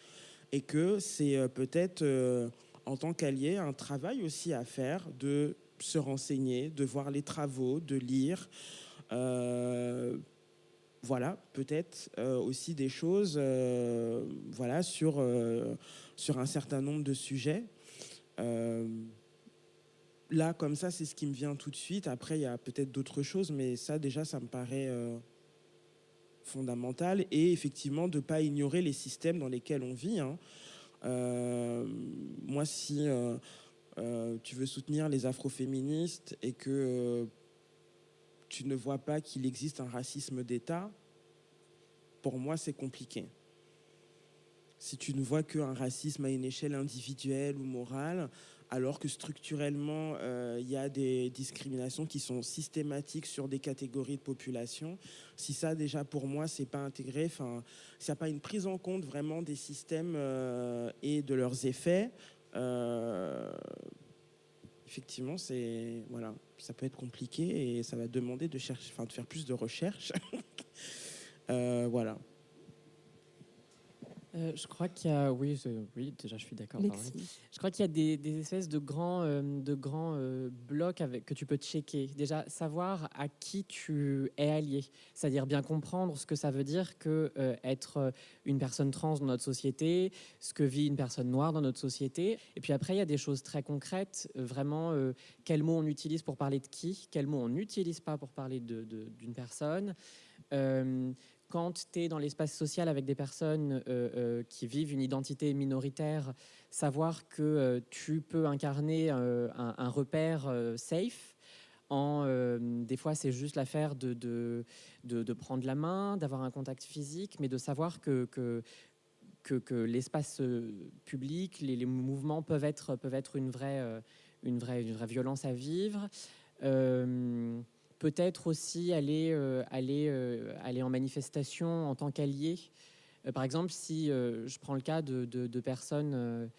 Et que c'est peut-être, en tant qu'allié, un travail aussi à faire de se renseigner, de voir les travaux, de lire. Voilà, peut-être aussi des choses voilà, sur un certain nombre de sujets. Là, comme ça, c'est ce qui me vient tout de suite. Après, il y a peut-être d'autres choses, mais ça, déjà, ça me paraît fondamental. Et effectivement, de ne pas ignorer les systèmes dans lesquels on vit. Hein. Moi, si tu veux soutenir les afroféministes et que tu ne vois pas qu'il existe un racisme d'État, pour moi, c'est compliqué. Si tu ne vois qu'un racisme à une échelle individuelle ou morale, alors que structurellement, il y a des discriminations qui sont systématiques sur des catégories de population. Si ça, déjà, pour moi, c'est pas intégré, s'il n'y a pas une prise en compte vraiment des systèmes et de leurs effets, effectivement, voilà, ça peut être compliqué et ça va demander de faire plus de recherches. Voilà. Je crois qu'il y a, oui, déjà je suis d'accord. Je crois qu'il y a des espèces de grands blocs que tu peux checker. Déjà, savoir à qui tu es allié, c'est-à-dire bien comprendre ce que ça veut dire que être une personne trans dans notre société, ce que vit une personne noire dans notre société. Et puis après, il y a des choses très concrètes, vraiment, quels mots on utilise pour parler de qui, quels mots on n'utilise pas pour parler d'une personne. Quand tu es dans l'espace social avec des personnes qui vivent une identité minoritaire, savoir que tu peux incarner un repère safe, Des fois, c'est juste l'affaire de prendre la main, d'avoir un contact physique, mais de savoir que l'espace public, les mouvements peuvent être une vraie violence à vivre. Peut-être aussi aller en manifestation en tant qu'allié. Par exemple, si je prends le cas de personnes...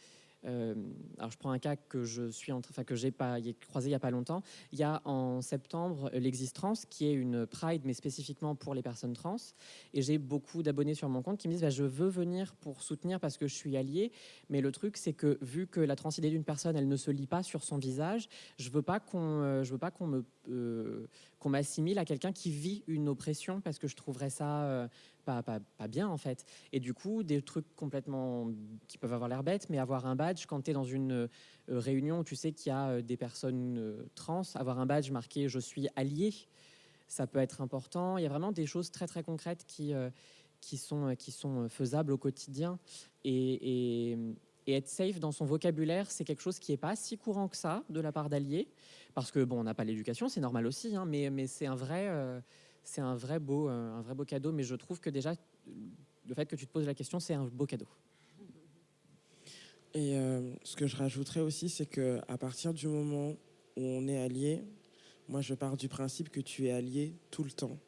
alors je prends un cas que j'ai croisé il y a pas longtemps. Il y a en septembre l'Exist-Trans, qui est une Pride mais spécifiquement pour les personnes trans, et j'ai beaucoup d'abonnés sur mon compte qui me disent je veux venir pour soutenir parce que je suis allié, mais le truc c'est que vu que la transidentité d'une personne elle ne se lit pas sur son visage, je veux pas qu'on m'assimile à quelqu'un qui vit une oppression, parce que je trouverais ça pas bien en fait. Et du coup, des trucs complètement qui peuvent avoir l'air bêtes, mais avoir un badge quand tu es dans une réunion où tu sais qu'il y a des personnes trans, avoir un badge marqué je suis allié, ça peut être important. Il y a vraiment des choses très très concrètes qui sont faisables au quotidien, et être safe dans son vocabulaire, c'est quelque chose qui n'est pas si courant que ça de la part d'alliés, parce que on n'a pas l'éducation, c'est normal aussi, hein, mais c'est un vrai beau cadeau. Mais je trouve que déjà, le fait que tu te poses la question, c'est un beau cadeau. Et ce que je rajouterais aussi, c'est qu'à partir du moment où on est allié, moi je pars du principe que tu es allié tout le temps.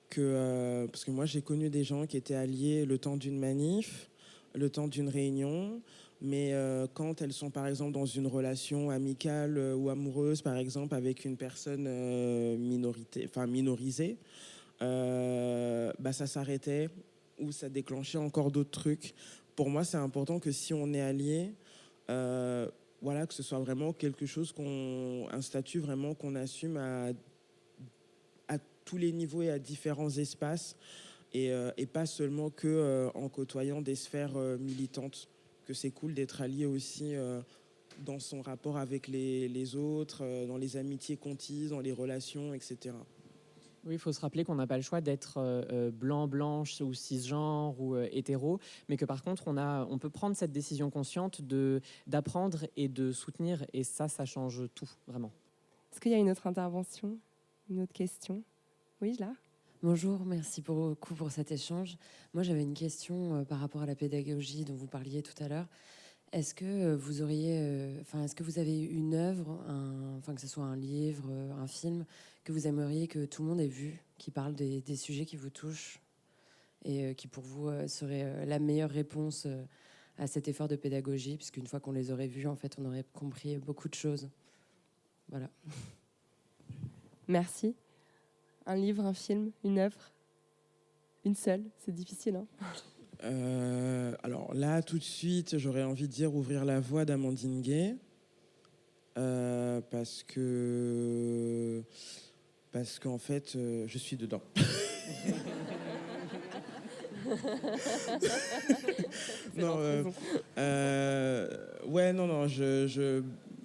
Parce que moi j'ai connu des gens qui étaient alliés le temps d'une manif, le temps d'une réunion, mais quand elles sont par exemple dans une relation amicale ou amoureuse, par exemple avec une personne minorisée, ça s'arrêtait ou ça déclenchait encore d'autres trucs. Pour moi, c'est important que si on est allié, que ce soit vraiment quelque chose un statut vraiment qu'on assume à tous les niveaux et à différents espaces, et pas seulement en côtoyant des sphères militantes. Que c'est cool d'être allié aussi dans son rapport avec les autres, dans les amitiés qu'on tisse, dans les relations, etc. Oui, il faut se rappeler qu'on n'a pas le choix d'être blanc, blanche ou cisgenre ou hétéro, mais que par contre, on peut prendre cette décision consciente d'apprendre et de soutenir, et ça change tout, vraiment. Est-ce qu'il y a une autre intervention, une autre question? Oui, là. Bonjour, merci beaucoup pour cet échange. Moi, j'avais une question par rapport à la pédagogie dont vous parliez tout à l'heure. Est-ce que vous est-ce que vous avez une œuvre, que ce soit un livre, un film, que vous aimeriez que tout le monde ait vu, qui parle des sujets qui vous touchent et qui pour vous serait la meilleure réponse à cet effort de pédagogie, puisqu'une fois qu'on les aurait vus, en fait, on aurait compris beaucoup de choses. Voilà. Merci. Un livre, un film, une œuvre? Une seule? C'est difficile, hein? Alors là, tout de suite, j'aurais envie de dire Ouvrir la voie d'Amandine Gay, parce qu'en fait, je suis dedans.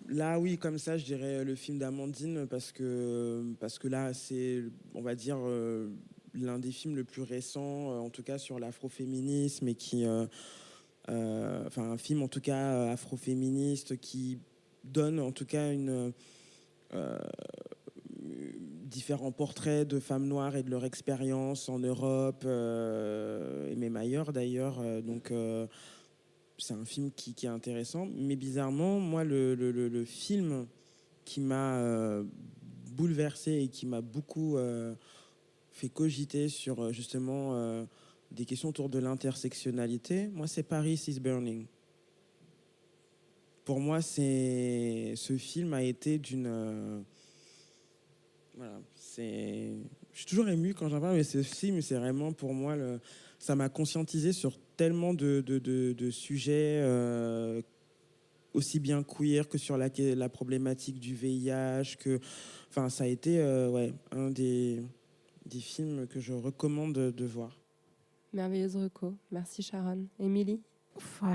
Là, oui, comme ça, je dirais le film d'Amandine, parce que là, c'est, on va dire, l'un des films le plus récents, en tout cas sur l'afroféminisme, et qui, un film en tout cas afroféministe qui donne en tout cas différents portraits de femmes noires et de leur expérience en Europe et même ailleurs d'ailleurs. Donc c'est un film qui est intéressant, mais bizarrement, moi, le film qui m'a bouleversé et qui m'a beaucoup fait cogiter sur justement des questions autour de l'intersectionnalité, moi, c'est Paris is Burning. Pour moi, ce film a été d'une... voilà, je suis toujours ému quand j'en parle, mais ce film, c'est vraiment pour moi... ça m'a conscientisé sur tellement de sujets aussi bien queer que sur la problématique du VIH. Ça a été un des films que je recommande de voir. Merveilleuse reco. Merci Sharon. Émilie?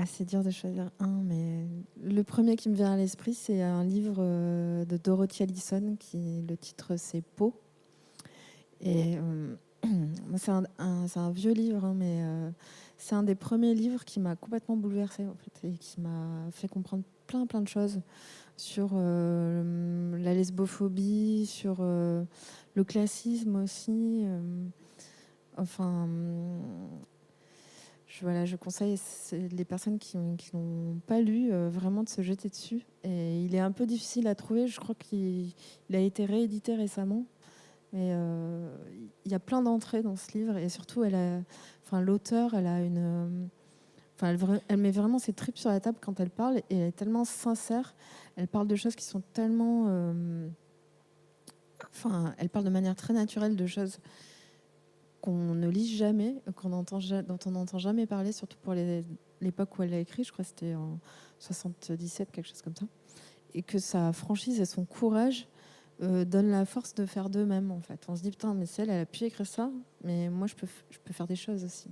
C'est dur de choisir un, mais le premier qui me vient à l'esprit, c'est un livre de Dorothy Allison, le titre c'est Pau. Et c'est un vieux livre, hein, mais c'est un des premiers livres qui m'a complètement bouleversée en fait, et qui m'a fait comprendre plein de choses. sur la lesbophobie, sur le classisme aussi. Enfin, je conseille les personnes qui n'ont pas lu vraiment de se jeter dessus. Et il est un peu difficile à trouver. Je crois qu'il a été réédité récemment. Mais il y a plein d'entrées dans ce livre. Et surtout, l'auteur, elle a une... elle met vraiment ses tripes sur la table quand elle parle. Et elle est tellement sincère. Elle parle de choses qui sont tellement... elle parle de manière très naturelle de choses qu'on ne lit jamais, dont on n'entend jamais parler, surtout pour l'époque où elle l'a écrit, je crois que c'était en 77, quelque chose comme ça, et que sa franchise et son courage donnent la force de faire d'eux-mêmes, en fait. On se dit, putain, mais elle a pu écrire ça, mais moi, je peux faire des choses aussi.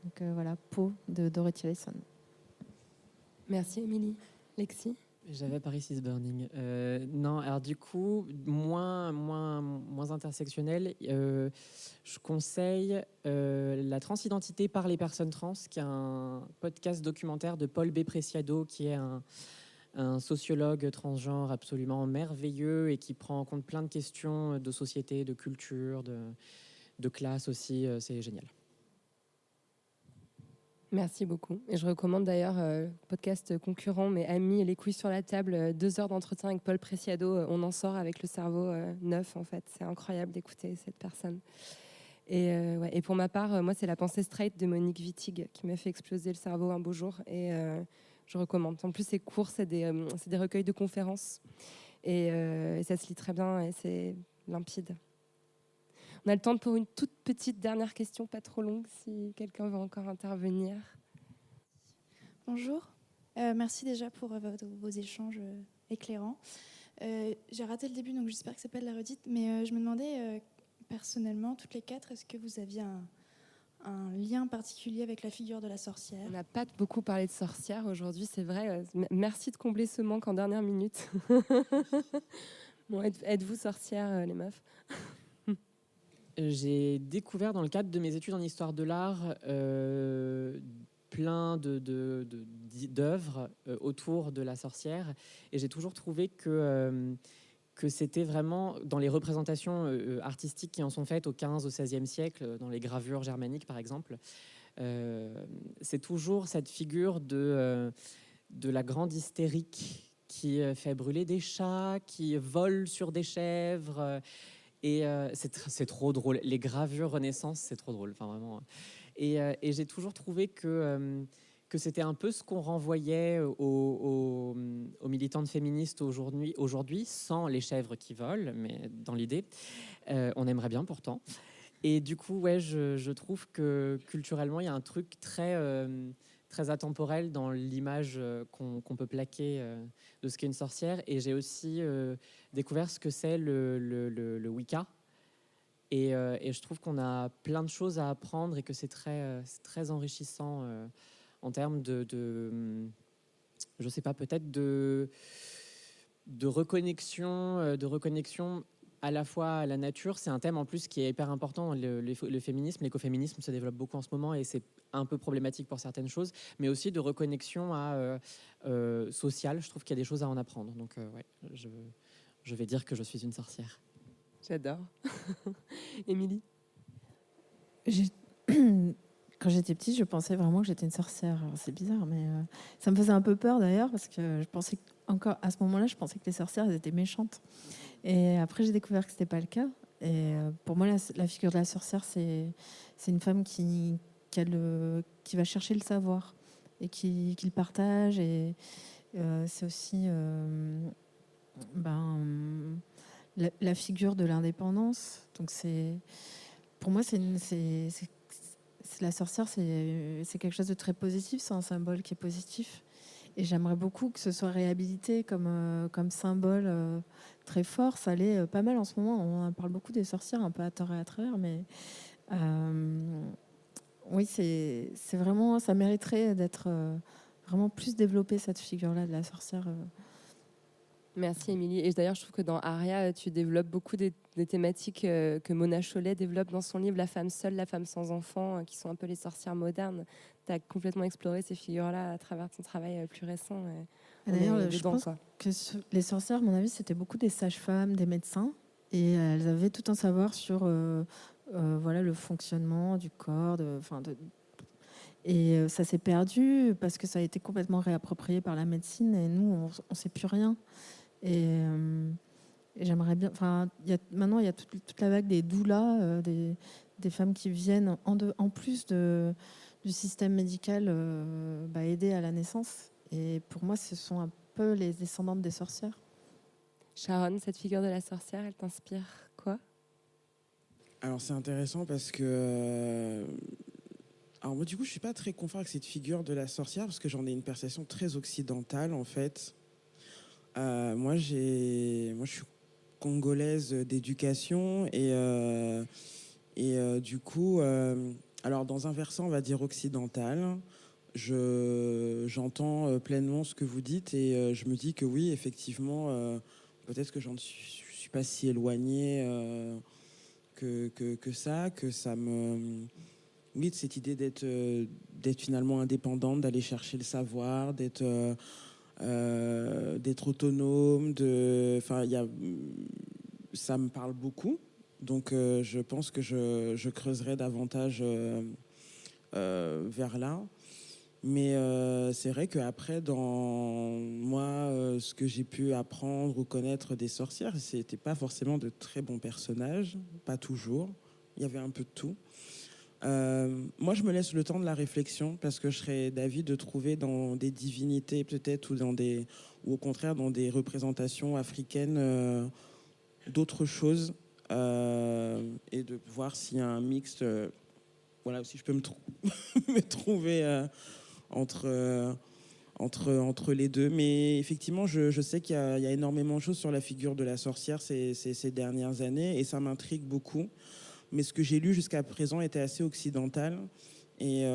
Donc voilà, Pau de Dorothy Allison. Merci, Émilie. Lexi? J'avais Paris is Burning. Non, alors du coup, moins intersectionnel. Je conseille La transidentité par les personnes trans, qui est un podcast documentaire de Paul B. Preciado, qui est un sociologue transgenre absolument merveilleux et qui prend en compte plein de questions de société, de culture, de classe aussi. C'est génial. Merci beaucoup. Et je recommande d'ailleurs podcast concurrent, mais Amis et les couilles sur la table, 2 heures d'entretien avec Paul Preciado. On en sort avec le cerveau neuf, en fait. C'est incroyable d'écouter cette personne. Et pour ma part, moi, c'est La pensée straight de Monique Wittig qui m'a fait exploser le cerveau un beau jour. Et je recommande. En plus, c'est court, c'est des recueils de conférences. Et ça se lit très bien et c'est limpide. On a le temps pour une toute petite dernière question, pas trop longue, si quelqu'un veut encore intervenir. Bonjour, merci déjà pour vos échanges éclairants. J'ai raté le début, donc j'espère que c'est pas de la redite, mais je me demandais personnellement, toutes les 4, est-ce que vous aviez un lien particulier avec la figure de la sorcière? On n'a pas beaucoup parlé de sorcière aujourd'hui, c'est vrai. Merci de combler ce manque en dernière minute. Bon, êtes-vous sorcière, les meufs? J'ai découvert dans le cadre de mes études en histoire de l'art plein d'œuvres autour de la sorcière, et j'ai toujours trouvé que c'était vraiment dans les représentations artistiques qui en sont faites au XV, au XVIe siècle, dans les gravures germaniques par exemple, c'est toujours cette figure de la grande hystérique qui fait brûler des chats, qui vole sur des chèvres. Et c'est trop drôle. Les gravures Renaissance, c'est trop drôle. Enfin, vraiment. Et j'ai toujours trouvé que c'était un peu ce qu'on renvoyait aux militantes féministes aujourd'hui, sans les chèvres qui volent, mais dans l'idée. On aimerait bien pourtant. Et du coup, ouais, je trouve que culturellement, il y a un truc très atemporel dans l'image qu'on peut plaquer de ce qu'est une sorcière. Et j'ai aussi découvert ce que c'est le Wicca. Et je trouve qu'on a plein de choses à apprendre et que c'est très enrichissant en termes je sais pas, peut-être de reconnexion à la fois à la nature. C'est un thème en plus qui est hyper important. Le féminisme, l'écoféminisme se développe beaucoup en ce moment et c'est un peu problématique pour certaines choses, mais aussi de reconnexion sociale. Je trouve qu'il y a des choses à en apprendre. Donc ouais, je vais dire que je suis une sorcière. J'adore. Émilie? Quand j'étais petite, je pensais vraiment que j'étais une sorcière. Alors, c'est bizarre, mais ça me faisait un peu peur d'ailleurs, parce que je pensais encore à ce moment-là, je pensais que les sorcières elles étaient méchantes. Et après, j'ai découvert que c'était pas le cas. Et pour moi, la figure de la sorcière, c'est une femme qui va chercher le savoir et qui le partage. Et c'est aussi la figure de l'indépendance. Donc pour moi, la sorcière, c'est quelque chose de très positif. C'est un symbole qui est positif. Et j'aimerais beaucoup que ce soit réhabilité comme symbole très fort. Ça l'est pas mal en ce moment. On en parle beaucoup des sorcières, un peu à tort et à travers, mais oui, c'est vraiment, ça mériterait d'être vraiment plus développé, cette figure-là de la sorcière. Merci Émilie. Et d'ailleurs, je trouve que dans Aria, tu développes beaucoup des thématiques que Mona Chollet développe dans son livre La femme seule, la femme sans enfant, qui sont un peu les sorcières modernes. Tu as complètement exploré ces figures-là à travers ton travail plus récent. Et d'ailleurs, je pense que les sorcières, à mon avis, c'était beaucoup des sages-femmes, des médecins, et elles avaient tout un savoir sur voilà, le fonctionnement du corps, et ça s'est perdu parce que ça a été complètement réapproprié par la médecine, et nous, on ne sait plus rien. Et j'aimerais bien... Maintenant, il y a toute la vague des doulas, des femmes qui viennent, en plus du système médical, aider à la naissance. Et pour moi, ce sont un peu les descendantes des sorcières. Sharon, cette figure de la sorcière, elle t'inspire quoi ? Alors, c'est intéressant parce que... Alors moi, du coup, je suis pas très confort avec cette figure de la sorcière parce que j'en ai une perception très occidentale, en fait. Moi, je suis congolaise d'éducation et du coup, alors dans un versant, on va dire occidental, j'entends pleinement ce que vous dites et je me dis que oui, effectivement, peut-être que je ne suis pas si éloignée que ça me... Oui, de cette idée d'être finalement indépendante, d'aller chercher le savoir, d'être autonome, ça me parle beaucoup. Donc, je pense que je creuserai davantage vers là. Mais c'est vrai qu'après, dans moi, ce que j'ai pu apprendre ou connaître des sorcières, c'était pas forcément de très bons personnages, pas toujours. Il y avait un peu de tout. Moi, je me laisse le temps de la réflexion parce que je serais d'avis de trouver dans des divinités peut-être ou au contraire dans des représentations africaines d'autres choses et de voir s'il y a un mix. Voilà, si je peux me trouver entre les deux. Mais effectivement, je sais qu'il y a énormément de choses sur la figure de la sorcière ces dernières années et ça m'intrigue beaucoup. Mais ce que j'ai lu jusqu'à présent était assez occidental. Et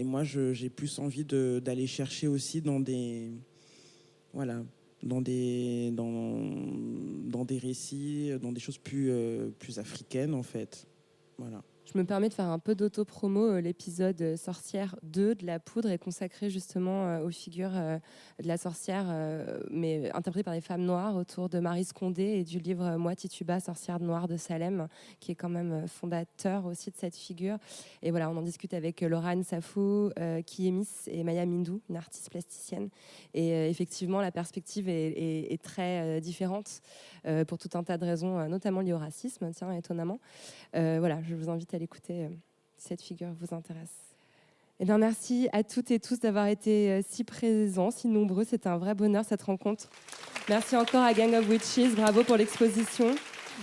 moi, j'ai plus envie d'aller chercher aussi dans des récits, dans des choses plus africaines, en fait. Voilà. Je me permets de faire un peu d'auto-promo. L'épisode Sorcière 2 de La Poudre est consacré justement aux figures de la sorcière, mais interprétées par des femmes noires autour de Marie Scondé et du livre Moi Tituba, sorcière noire de Salem, qui est quand même fondateur aussi de cette figure. Et voilà, on en discute avec Laurane Safou, Kiemis et Maya Mindou, une artiste plasticienne. Et effectivement, la perspective est très différente pour tout un tas de raisons, notamment liées au racisme, tiens, étonnamment. Voilà, je vous invite à l'écouter si cette figure vous intéresse. Eh bien, merci à toutes et tous d'avoir été si présents, si nombreux. C'était un vrai bonheur cette rencontre. Merci encore à Gang of Witches, bravo pour l'exposition.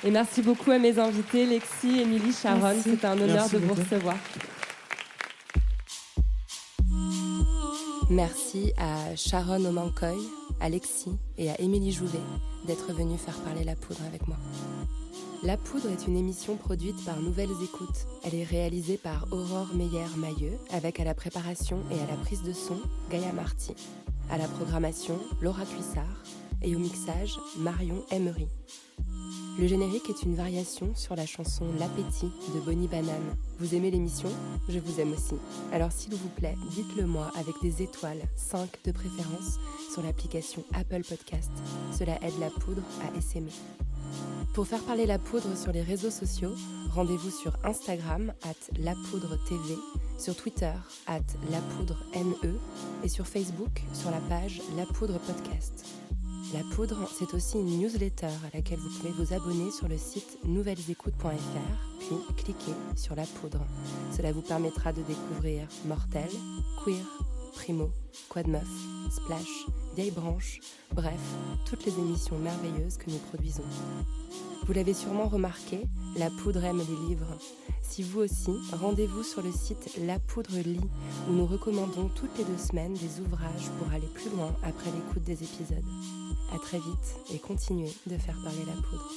Et merci beaucoup à mes invités, Lexi, Émilie, Sharon. C'était un honneur de vous recevoir. Merci à Sharon Omankoy, à Lexi et à Émilie Jouvet d'être venues faire parler La Poudre avec moi. La Poudre est une émission produite par Nouvelles Écoutes. Elle est réalisée par Aurore Meyer-Mailleux, avec à la préparation et à la prise de son, Gaïa Marty. À la programmation, Laura Cuissard. Et au mixage, Marion Emery. Le générique est une variation sur la chanson L'appétit de Bonnie Banane. Vous aimez l'émission ? Je vous aime aussi. Alors s'il vous plaît, dites-le moi avec des étoiles, 5 de préférence, sur l'application Apple Podcast. Cela aide La Poudre à essaimer. Pour faire parler La Poudre sur les réseaux sociaux, rendez-vous sur Instagram @lapoudretv, sur Twitter @lapoudrene et sur Facebook sur la page La Poudre Podcast. La Poudre, c'est aussi une newsletter à laquelle vous pouvez vous abonner sur le site nouvellesécoutes.fr, puis cliquez sur La Poudre. Cela vous permettra de découvrir Mortel, Queer, Primo, Quad Meuf, Splash, Vieille Branche, bref, toutes les émissions merveilleuses que nous produisons. Vous l'avez sûrement remarqué, La Poudre aime les livres. Si vous aussi, rendez-vous sur le site La Poudre lit, où nous recommandons toutes les 2 semaines des ouvrages pour aller plus loin après l'écoute des épisodes. À très vite et continuez de faire parler La Poudre.